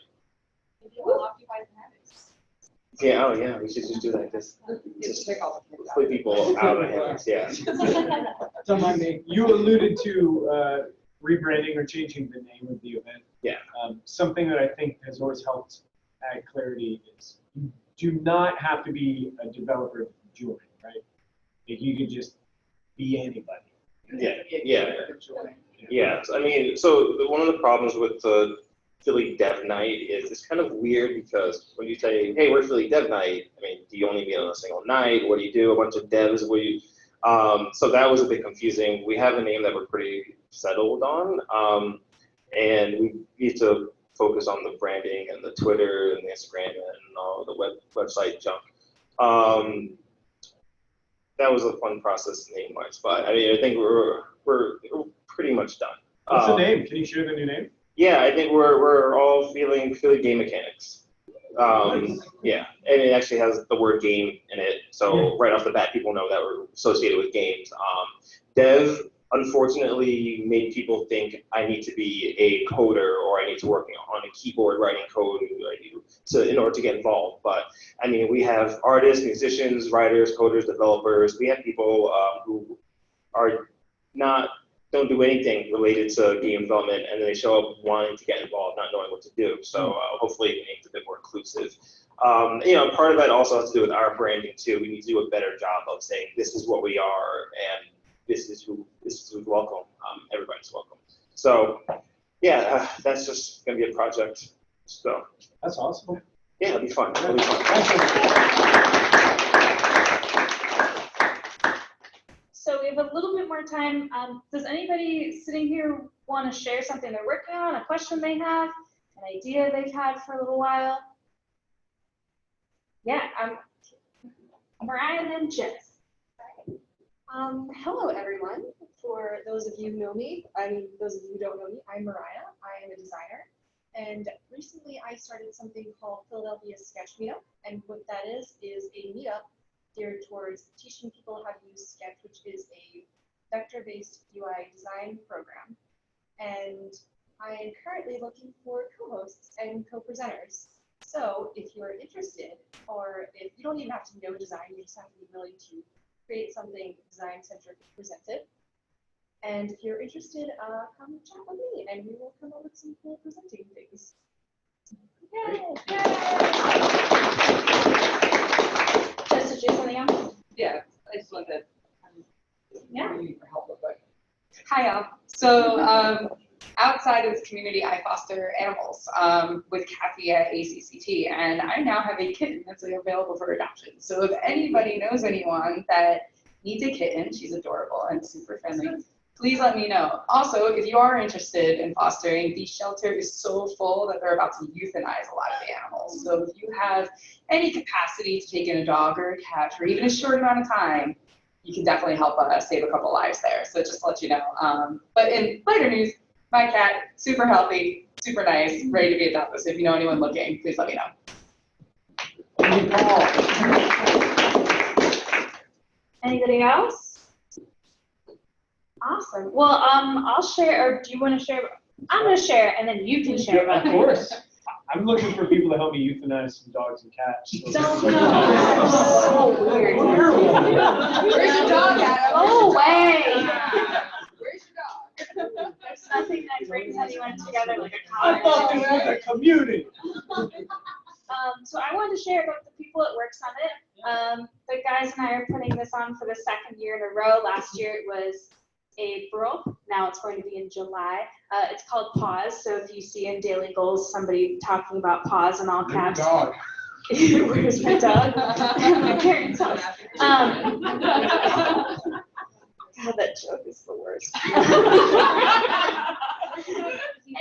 Yeah, oh yeah, we should just do that. Just put people out of the hammocks, yeah. Don't mind me. You alluded to rebranding or changing the name of the event. Yeah. Something that I think has always helped add clarity is you do not have to be a developer to join, right? Like you could just be anybody. Yeah. So, I mean, so one of the problems with the Philly Dev Night is it's kind of weird because when you say, hey, we're Philly Dev Night, I mean, do you only meet on a single night? What do you do? A bunch of devs? What do you? So that was a bit confusing. We have a name that we're pretty settled on, and we need to focus on the branding and the Twitter and the Instagram and all the website junk. That was a fun process name-wise, but I mean, I think we're pretty much done. What's the name? Can you share the new name? Yeah, I think we're all feeling Philly Game Mechanics. Yeah, and it actually has the word game in it, so right off the bat, people know that we're associated with games. Dev, unfortunately, made people think I need to be a coder or I need to work on a keyboard writing code in order to get involved. But I mean, we have artists, musicians, writers, coders, developers. We have people who don't do anything related to game development, and then they show up wanting to get involved, not knowing what to do. So hopefully it makes it a bit more inclusive. Part of that also has to do with our branding too. We need to do a better job of saying this is what we are and this is who's welcome. Everybody's welcome. So yeah, that's just gonna be a project. So that's awesome. Yeah, it'll be fun. It'll be fun. So we have a little bit more time. Does anybody sitting here want to share something they're working on, a question they have, an idea they've had for a little while? Yeah, Mariah and then Jess. Hello, everyone. For those of you who know me, those of you who don't know me, I'm Mariah. I am a designer. And recently I started something called Philadelphia Sketch Meetup. And what that is a meetup geared towards teaching people how to use Sketch, which is a vector-based UI design program. And I am currently looking for co-hosts and co-presenters. So if you're interested, or if you don't even have to know design, you just have to be willing to create something design-centric and present it. And if you're interested, come chat with me, and we will come up with some cool presenting things. Yay! Jess, did you have something else? Yeah, I just wanted to Yeah. for help real quick. Hi, y'all. So outside of this community, I foster animals with Kathy at ACCT, and I now have a kitten that's available for adoption. So if anybody knows anyone that needs a kitten, she's adorable and super friendly, please let me know. Also, if you are interested in fostering, the shelter is so full that they're about to euthanize a lot of the animals. So if you have any capacity to take in a dog or a cat for even a short amount of time, you can definitely help save a couple lives there. So just to let you know. But in lighter news, my cat, super healthy, super nice, ready to be adopted. So if you know anyone looking, please let me know. Anybody else? Awesome. Well, I'll share, or do you want to share? I'm going to share, and then you can share. Of course. I'm looking for people to help me euthanize some dogs and cats. Don't know. So weird. Where's your dog, Adam? Go away. Where's your dog? There's nothing that brings anyone together like a I thought this was a community. So I wanted to share about the People at Work Summit. The guys and I are putting this on for the second year in a row. Last year it was April. Now it's going to be in July. It's called Pause. So if you see in Daily Goals somebody talking about pause in all caps. Dog. Where's my dog? My parents' house. God, that joke is the worst.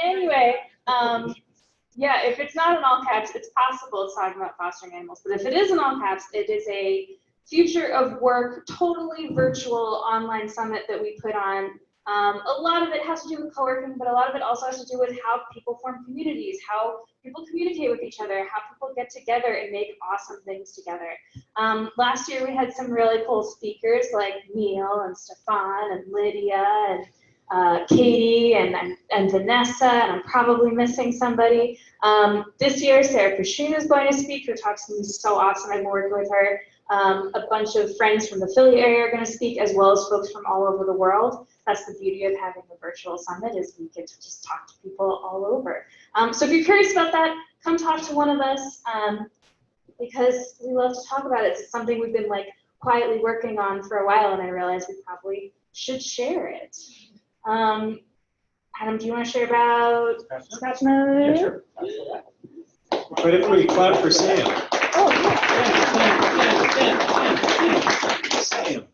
Anyway, yeah, if it's not in all caps, it's possible it's talking about fostering animals. But if it is in all caps, it is a future of work, totally virtual online summit that we put on. A lot of it has to do with co-working, but a lot of it also has to do with how people form communities, how people communicate with each other, how people get together and make awesome things together. Last year we had some really cool speakers like Neil and Stefan and Lydia and Katie and Vanessa, and I'm probably missing somebody. This year Sarah Kushun is going to speak. Her talk's going to be so awesome. I've been working with her. A bunch of friends from the Philly area are going to speak, as well as folks from all over the world. That's the beauty of having a virtual summit, is we get to just talk to people all over. So if you're curious about that, come talk to one of us, because we love to talk about it. It's something we've been like quietly working on for a while, and I realized we probably should share it. Adam, do you want to share about Scotch Night? Yeah, sure. But everybody clap for Sam. Oh, yeah. Sam.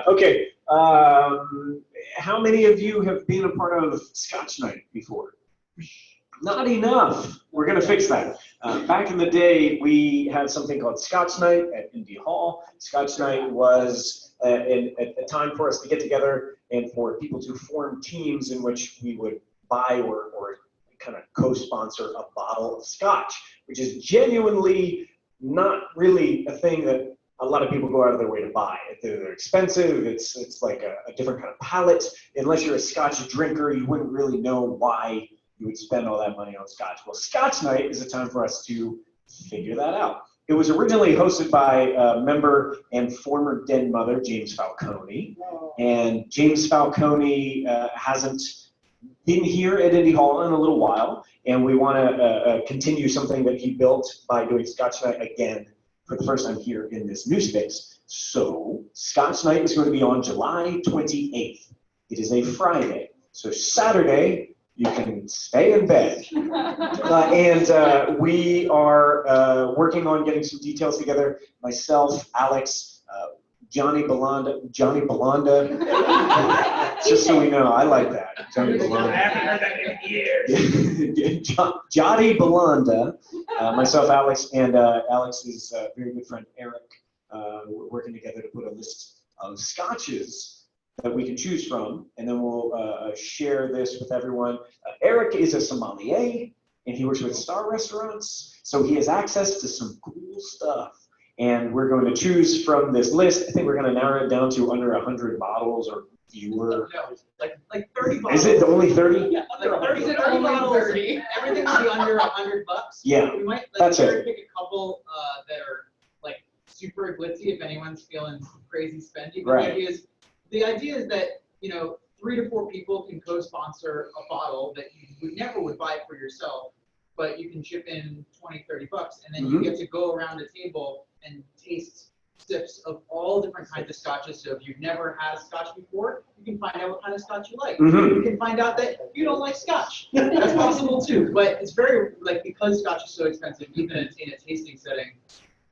Okay. How many of you have been a part of Scotch Night before? Not enough. We're going to fix that. Back in the day, we had something called Scotch Night at Indy Hall. Scotch Night was a time for us to get together and for people to form teams in which we would buy or kind of co-sponsor a bottle of scotch, which is genuinely not really a thing that a lot of people go out of their way to buy. They're expensive. It's like a different kind of palate. Unless you're a scotch drinker, you wouldn't really know why you would spend all that money on scotch. Well, Scotch Night is a time for us to figure that out. It was originally hosted by member and former Den mother, James Falcone. And James Falcone hasn't been here at Indy Hall in a little while, and we want to continue something that he built by doing Scotch Night again for the first time here in this new space. So Scotch Night is going to be on July 28th. It is a Friday. So Saturday, you can stay in bed. And we are working on getting some details together. Myself, Alex, Johnny Belanda, just so we know, I like that. Johnny Belanda. I haven't heard that in years. Johnny Belanda, myself, Alex, and Alex's very good friend Eric. We're working together to put a list of scotches that we can choose from, and then we'll share this with everyone. Eric is a sommelier, and he works with Star Restaurants, so he has access to some cool stuff. And we're going to choose from this list. I think we're going to narrow it down to under 100 bottles or fewer. No, like 30 bottles. Is it only 30? Yeah, under 30. Is it only bottles? 30? Everything will be under $100. Yeah, We might that's it. pick a couple that are like super glitzy if anyone's feeling crazy spendy. But Right. the idea is that, 3 to 4 people can co-sponsor a bottle that you never would buy for yourself, but you can chip in $20, $30, and then you get to go around the table and taste sips of all different kinds of scotches. So if you've never had a scotch before, you can find out what kind of scotch you like. Mhm. You can find out that you don't like scotch. That's possible too. But it's very, like, because scotch is so expensive, even in a tasting setting,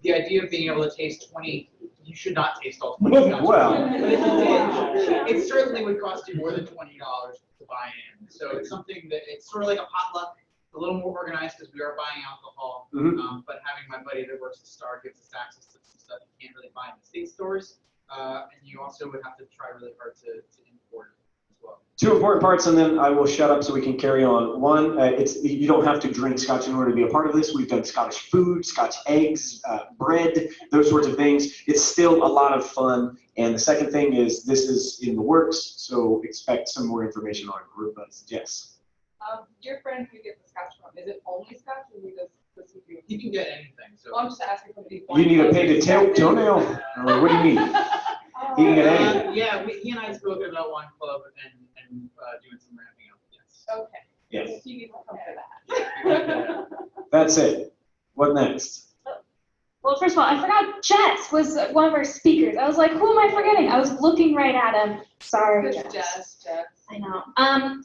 the idea of being able to taste 20, you should not taste all 20 scotches. Well. But if you did, it certainly would cost you more than $20 to buy in. So it's something that, it's sort of like a potluck, a little more organized because we are buying alcohol. Mhm. But having my buddy that works at Star gives us access to some stuff you can't really find in the state stores. And you also would have to try really hard to import it as well. Two important parts, and then I will shut up so we can carry on. One, you don't have to drink scotch in order to be a part of this. We've done Scottish food, Scotch eggs, bread, those sorts of things. It's still a lot of fun. And the second thing is this is in the works, so expect some more information on Group Buzz. Yes. Your friend who gets the scotch from, is it only scotch or does he do? He can get anything. So Well, I'm just asking for the. You need a painted toenail? Or what do you mean? He can get anything. Yeah, he and I spoke about wine club and doing some ramping up. Yes. Okay. Yes. You need to come for that. That's it. What next? Well, first of all, I forgot Jess was one of our speakers. I was like, who am I forgetting? I was looking right at him. Sorry, Good Jess. Jess. I know.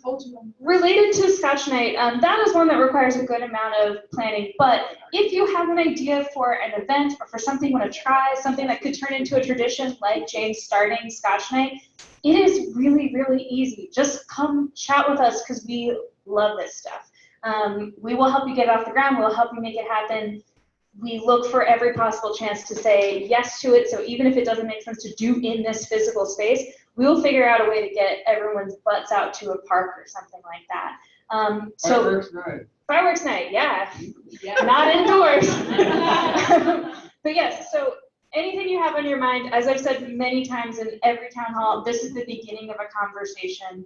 Told you. Related to Scotch Night, that is one that requires a good amount of planning. But if you have an idea for an event or for something you want to try, something that could turn into a tradition like James starting Scotch Night, it is really, really easy. Just come chat with us because we love this stuff. We will help you get it off the ground. We'll help you make it happen. We look for every possible chance to say yes to it. So even if it doesn't make sense to do in this physical space, we will figure out a way to get everyone's butts out to a park or something like that. Fireworks night. Fireworks night, yeah. Not indoors. But yes, so anything you have on your mind, as I've said many times in every town hall, this is the beginning of a conversation.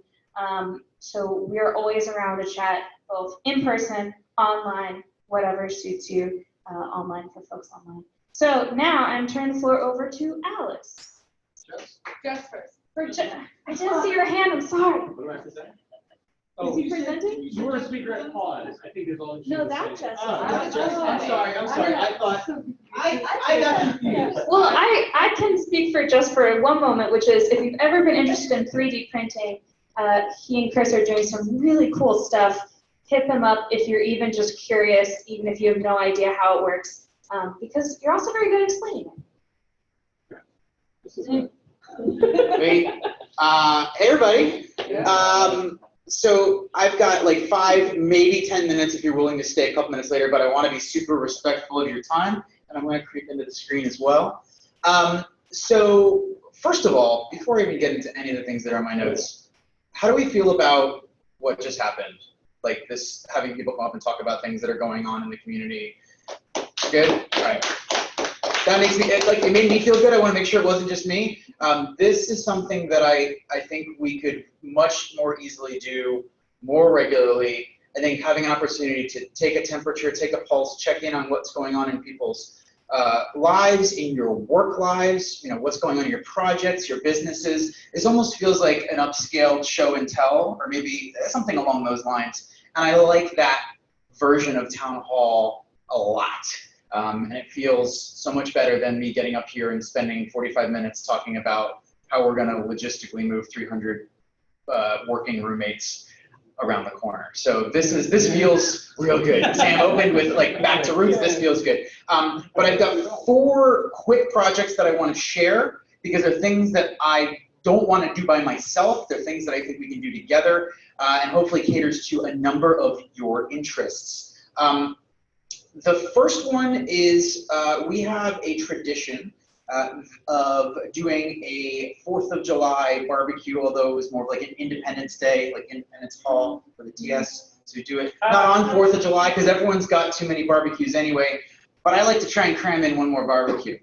So we're always around to chat, both in person, online, whatever suits you, online for folks online. So now I'm turning the floor over to Alice. Jess first. I didn't see your hand, I'm sorry. What do I have to say? Is he presenting? You were a speaker at pause. I think is all. No, that Jess. I'm sorry. I thought I got confused. Well, I can speak for just for one moment, which is if you've ever been interested in 3D printing, he and Chris are doing some really cool stuff. Hit them up if you're even just curious, even if you have no idea how it works, because you're also very good at explaining it. Great. Hey, everybody. So I've got like 5, maybe 10 minutes if you're willing to stay a couple minutes later, but I want to be super respectful of your time, and I'm going to creep into the screen as well. So first of all, before I even get into any of the things that are in my notes, how do we feel about what just happened? Like this, having people come up and talk about things that are going on in the community. Good? All right. That makes me, it made me feel good. I want to make sure it wasn't just me. This is something that I think we could much more easily do more regularly. I think having an opportunity to take a temperature, take a pulse, check in on what's going on in people's lives, in your work lives, what's going on in your projects, your businesses. This almost feels like an upscaled show and tell, or maybe something along those lines. And I like that version of town hall a lot. And it feels so much better than me getting up here and spending 45 minutes talking about how we're going to logistically move 300 working roommates around the corner. So this feels real good. Sam opened with back to roots. This feels good. But I've got 4 quick projects that I want to share because they're things that I don't want to do by myself. They're things that I think we can do together and hopefully caters to a number of your interests. The first one is we have a tradition of doing a 4th of July barbecue, although it was more of like an Independence Day, like Independence Hall for the DS. So we do it not on 4th of July because everyone's got too many barbecues anyway, but I like to try and cram in one more barbecue.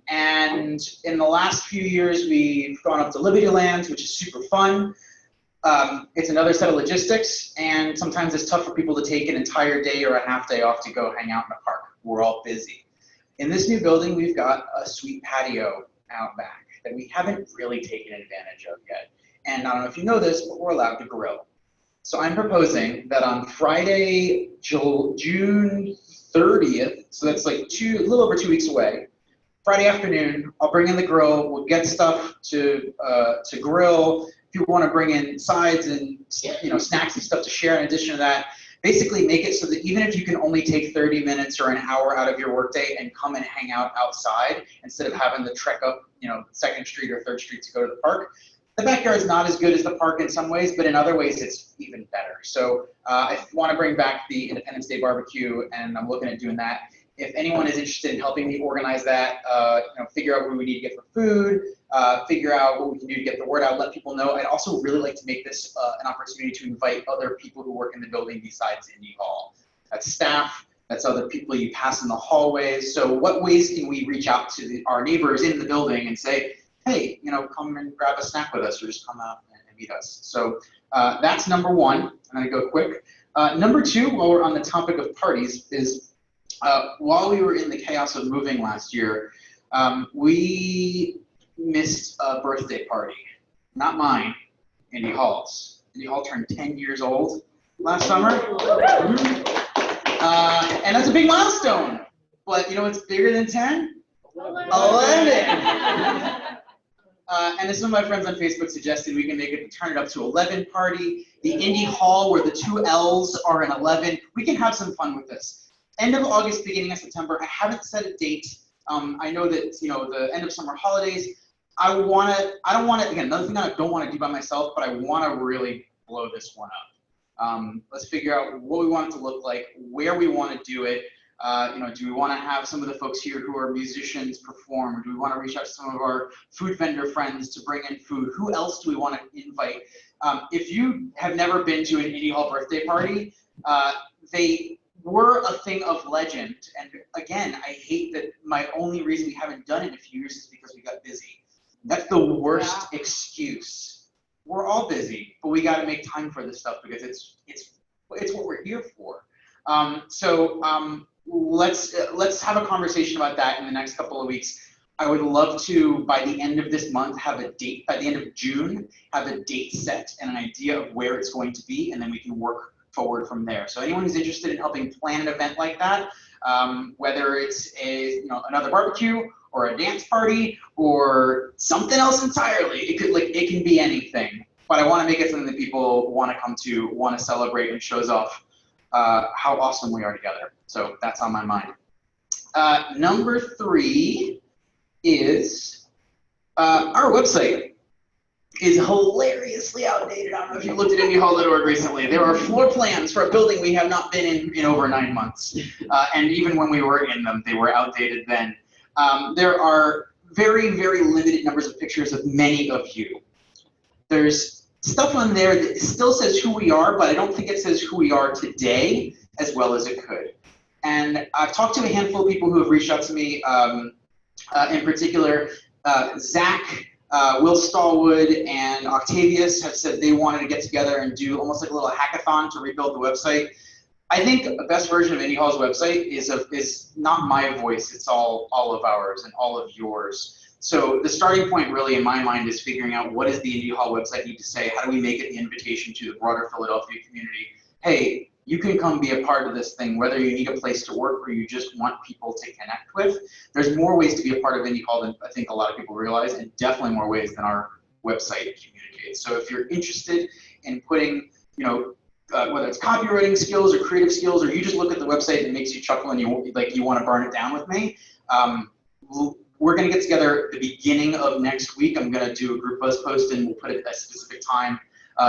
And in the last few years, we've gone up to Liberty Lands, which is super fun. It's another set of logistics, and sometimes it's tough for people to take an entire day or a half day off to go hang out in the park. We're all busy. In this new building, we've got a sweet patio out back that we haven't really taken advantage of yet. And I don't know if you know this, but we're allowed to grill. So I'm proposing that on Friday, June 30th, so that's like a little over 2 weeks away, Friday afternoon, I'll bring in the grill. We'll get stuff to grill. People want to bring in sides and snacks and stuff to share. In addition to that, basically make it so that even if you can only take 30 minutes or an hour out of your workday and come and hang out outside instead of having to trek up 2nd Street or 3rd Street to go to the park. The backyard is not as good as the park in some ways, but in other ways it's even better. So I want to bring back the Independence Day barbecue, and I'm looking at doing that. If anyone is interested in helping me organize that, figure out what we need to get for food, figure out what we can do to get the word out, let people know. I'd also really like to make this an opportunity to invite other people who work in the building besides Indy Hall. That's staff, that's other people you pass in the hallways. So what ways can we reach out to our neighbors in the building and say, hey, come and grab a snack with us, or just come out and meet us. So that's number one. I'm gonna go quick. Number two, while we're on the topic of parties, is while we were in the chaos of moving last year, we missed a birthday party. Not mine, Indy Hall's. Indy Hall turned 10 years old last summer. And that's a big milestone. But you know what's bigger than 10? 11. And as some of my friends on Facebook suggested, we can make it, turn it up to 11 party. The Indy Hall, where the 2 L's are an 11. We can have some fun with this. End of August, beginning of September. I haven't set a date. I know that the end of summer holidays. I don't want to. Again, another thing I don't want to do by myself, but I want to really blow this one up. Let's figure out what we want it to look like, where we want to do it. Do we want to have some of the folks here who are musicians perform? Do we want to reach out to some of our food vendor friends to bring in food? Who else do we want to invite? If you have never been to an Indy Hall birthday party, they were a thing of legend. And again, I hate that my only reason we haven't done it in a few years is because we got busy. That's the worst excuse. We're all busy, but we got to make time for this stuff because it's what we're here for. Let's have a conversation about that in the next couple of weeks. I would love to, by the end of this month, have a date, by the end of June, have a date set and an idea of where it's going to be, and then we can work forward from there. So anyone who's interested in helping plan an event like that, whether it's another barbecue or a dance party or something else entirely, it can be anything. But I want to make it something that people want to come to, want to celebrate, and shows off how awesome we are together. So that's on my mind. Number 3 is our website is hilariously outdated. I don't know if you looked at IndyHall.org recently. There are floor plans for a building we have not been in over 9 months. And even when we were in them, they were outdated then. There are very, very limited numbers of pictures of many of you. There's stuff on there that still says who we are, but I don't think it says who we are today as well as it could. And I've talked to a handful of people who have reached out to me, in particular, Zach, Will Stallwood, and Octavius have said they wanted to get together and do almost like a little hackathon to rebuild the website. I think the best version of Indy Hall's website is not my voice, it's all of ours and all of yours. So the starting point really in my mind is figuring out what does the Indy Hall website need to say, how do we make it the invitation to the broader Philadelphia community, hey, you can come be a part of this thing, whether you need a place to work or you just want people to connect with. There's more ways to be a part of Indy Hall than I think a lot of people realize, and definitely more ways than our website communicates. So if you're interested in putting, whether it's copywriting skills or creative skills, or you just look at the website and it makes you chuckle and you want to burn it down with me, we're going to get together at the beginning of next week. I'm going to do a group buzz post and we'll put it at a specific time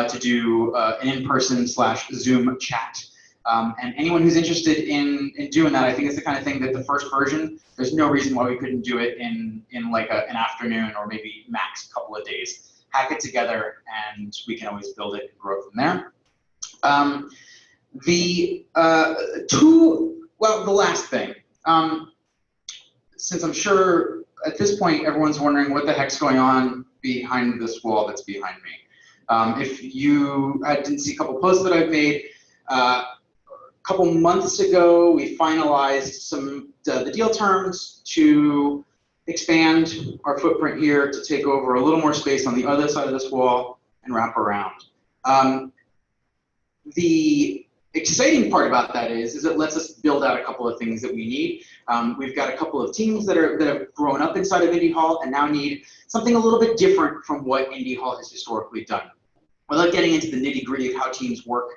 to do an in-person / Zoom chat. And anyone who's interested in doing that, I think it's the kind of thing that the first version, there's no reason why we couldn't do it in like an afternoon or maybe max a couple of days. Hack it together and we can always build it and grow from there. The last thing, since I'm sure at this point everyone's wondering what the heck's going on behind this wall that's behind me. If you didn't see a couple posts that I've made, a couple months ago we finalized the deal terms to expand our footprint here to take over a little more space on the other side of this wall and wrap around. The exciting part about that is it lets us build out a couple of things that we need. We've got a couple of teams that have grown up inside of Indy Hall and now need something a little bit different from what Indy Hall has historically done. Without getting into the nitty-gritty of how teams work,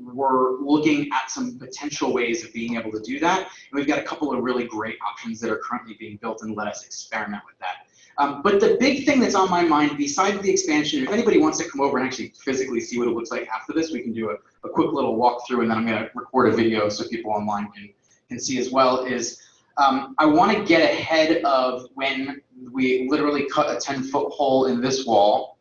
we're looking at some potential ways of being able to do that. And we've got a couple of really great options that are currently being built, and let us experiment with that. But the big thing that's on my mind, besides the expansion, if anybody wants to come over and actually physically see what it looks like after this, we can do a quick little walkthrough, and then I'm going to record a video so people online can see as well, is I want to get ahead of when we literally cut a 10-foot hole in this wall.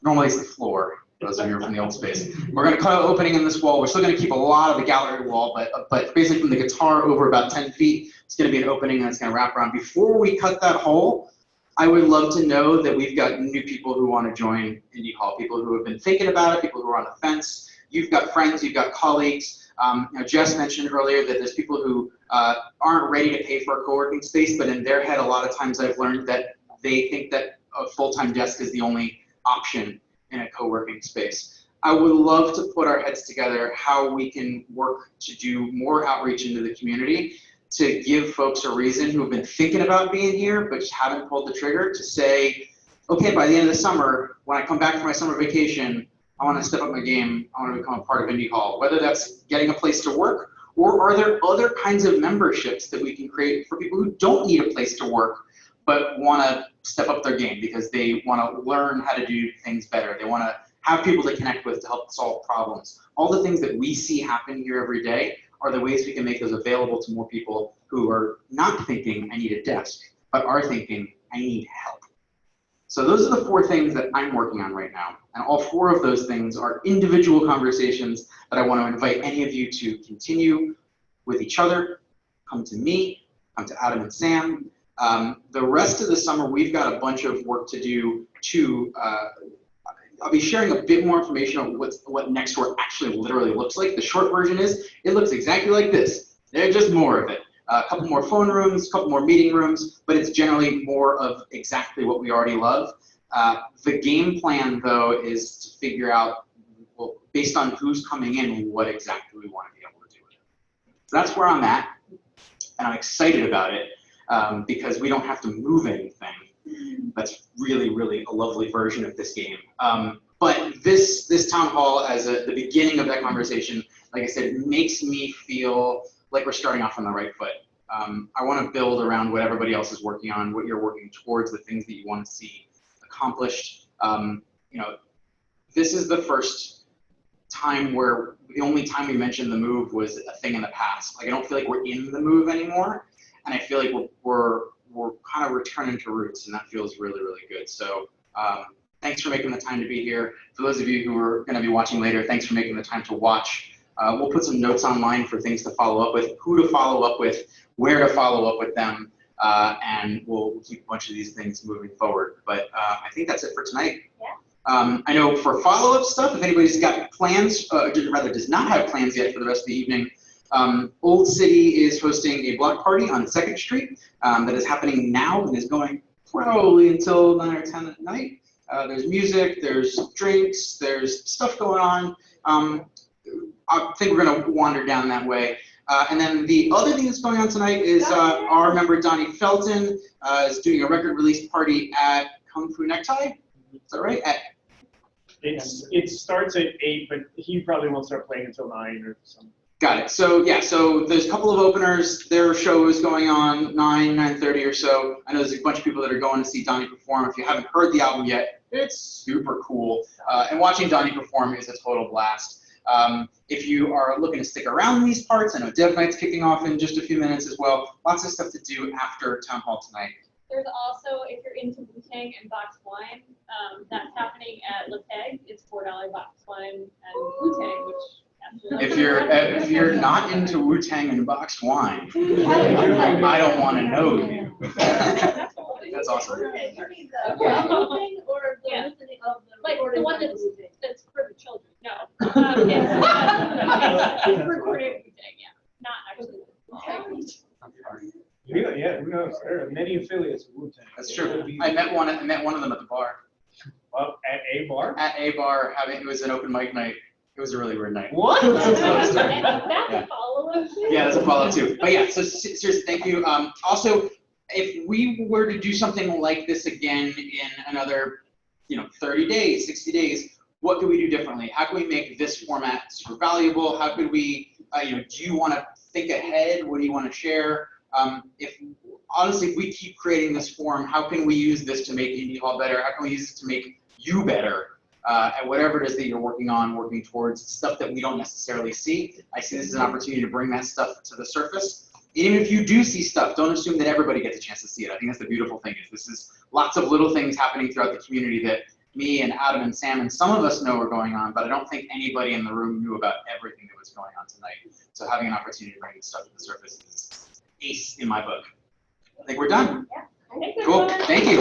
Normally it's the floor, those of you who are from the old space. We're going to cut an opening in this wall. We're still going to keep a lot of the gallery wall, but basically from the guitar over about 10 feet, it's going to be an opening and it's going to wrap around. Before we cut that hole, I would love to know that we've got new people who want to join Indy Hall, people who have been thinking about it, people who are on the fence. You've got friends, you've got colleagues. Jess mentioned earlier that there's people who aren't ready to pay for a co-working space, but in their head, a lot of times I've learned that they think that a full-time desk is the only option in a co-working space. I would love to put our heads together how we can work to do more outreach into the community, to give folks a reason who have been thinking about being here but just haven't pulled the trigger, to say, okay, by the end of the summer, when I come back from my summer vacation, I want to step up my game, I want to become a part of Indy Hall. Whether that's getting a place to work, or are there other kinds of memberships that we can create for people who don't need a place to work but want to step up their game because they want to learn how to do things better. They want to have people to connect with to help solve problems. All the things that we see happen here every day are the ways we can make those available to more people who are not thinking, I need a desk, but are thinking, I need help. So those are the 4 things that I'm working on right now. And all 4 of those things are individual conversations that I want to invite any of you to continue with each other. Come to me, come to Adam and Sam. The rest of the summer, we've got a bunch of work to do to, I'll be sharing a bit more information on what Next Door actually literally looks like. The short version is, it looks exactly like this. There's just more of it. A couple more phone rooms, a couple more meeting rooms, but it's generally more of exactly what we already love. The game plan, though, is to figure out, well, based on who's coming in, what exactly we want to be able to do with it. So that's where I'm at, and I'm excited about it. Because we don't have to move anything. That's really, really a lovely version of this game. But this town hall, as the beginning of that conversation, like I said, makes me feel like we're starting off on the right foot. I want to build around what everybody else is working on, what you're working towards, the things that you want to see accomplished. This is the first time where the only time we mentioned the move was a thing in the past. Like, I don't feel like we're in the move anymore. And I feel like we're kind of returning to roots, and that feels really, really good. So thanks for making the time to be here. For those of you who are going to be watching later, thanks for making the time to watch. We'll put some notes online for things to follow up with, who to follow up with, where to follow up with them, and we'll keep a bunch of these things moving forward. But I think that's it for tonight. Yeah. I know for follow-up stuff, if anybody's got plans, rather does not have plans yet for the rest of the evening, Old City is hosting a block party on 2nd Street that is happening now and is going probably until 9 or 10 at night. There's music, there's drinks, there's stuff going on. I think we're going to wander down that way. And then the other thing that's going on tonight is our member Donnie Felton is doing a record release party at Kung Fu Necktie. Is that right? It starts at 8, but he probably won't start playing until 9 or something. Got it. So yeah, so there's a couple of openers. There are shows going on 9:30 or so. I know there's a bunch of people that are going to see Donnie perform. If you haven't heard the album yet, it's super cool. And watching Donnie perform is a total blast. If you are looking to stick around these parts, I know Dev Night's kicking off in just a few minutes as well. Lots of stuff to do after Town Hall tonight. There's also, if you're into Wu-Tang and boxed wine, that's happening at Le Peg. It's $4 boxed wine and Wu-Tang, which if you're not into Wu-Tang and boxed wine, I don't want to know you. That's awesome. Like the one that's for the children. No. It's recorded Wu-Tang, yeah. Not actually Wu-Tang. Yeah, who knows? There are many affiliates of Wu-Tang. That's true. I met one of them at the bar. Well, at a bar? At a bar, it was an open mic night. It was a really weird night. What? That's Yeah. a follow-up. Yeah, that's a follow-up too. But yeah, so seriously, thank you. Also, if we were to do something like this again in another, 30 days, 60 days, what could we do differently? How can we make this format super valuable? How could we, do you want to think ahead? What do you want to share? If we keep creating this forum, how can we use this to make Indy Hall better? How can we use this to make you better at whatever it is that you're working on, working towards, stuff that we don't necessarily see? I see this as an opportunity to bring that stuff to the surface. Even if you do see stuff, don't assume that everybody gets a chance to see it. I think that's the beautiful thing, is this is lots of little things happening throughout the community that me and Adam and Sam and some of us know are going on, but I don't think anybody in the room knew about everything that was going on tonight. So having an opportunity to bring this stuff to the surface is ace in my book. I think we're done. Yeah. Cool, thank you.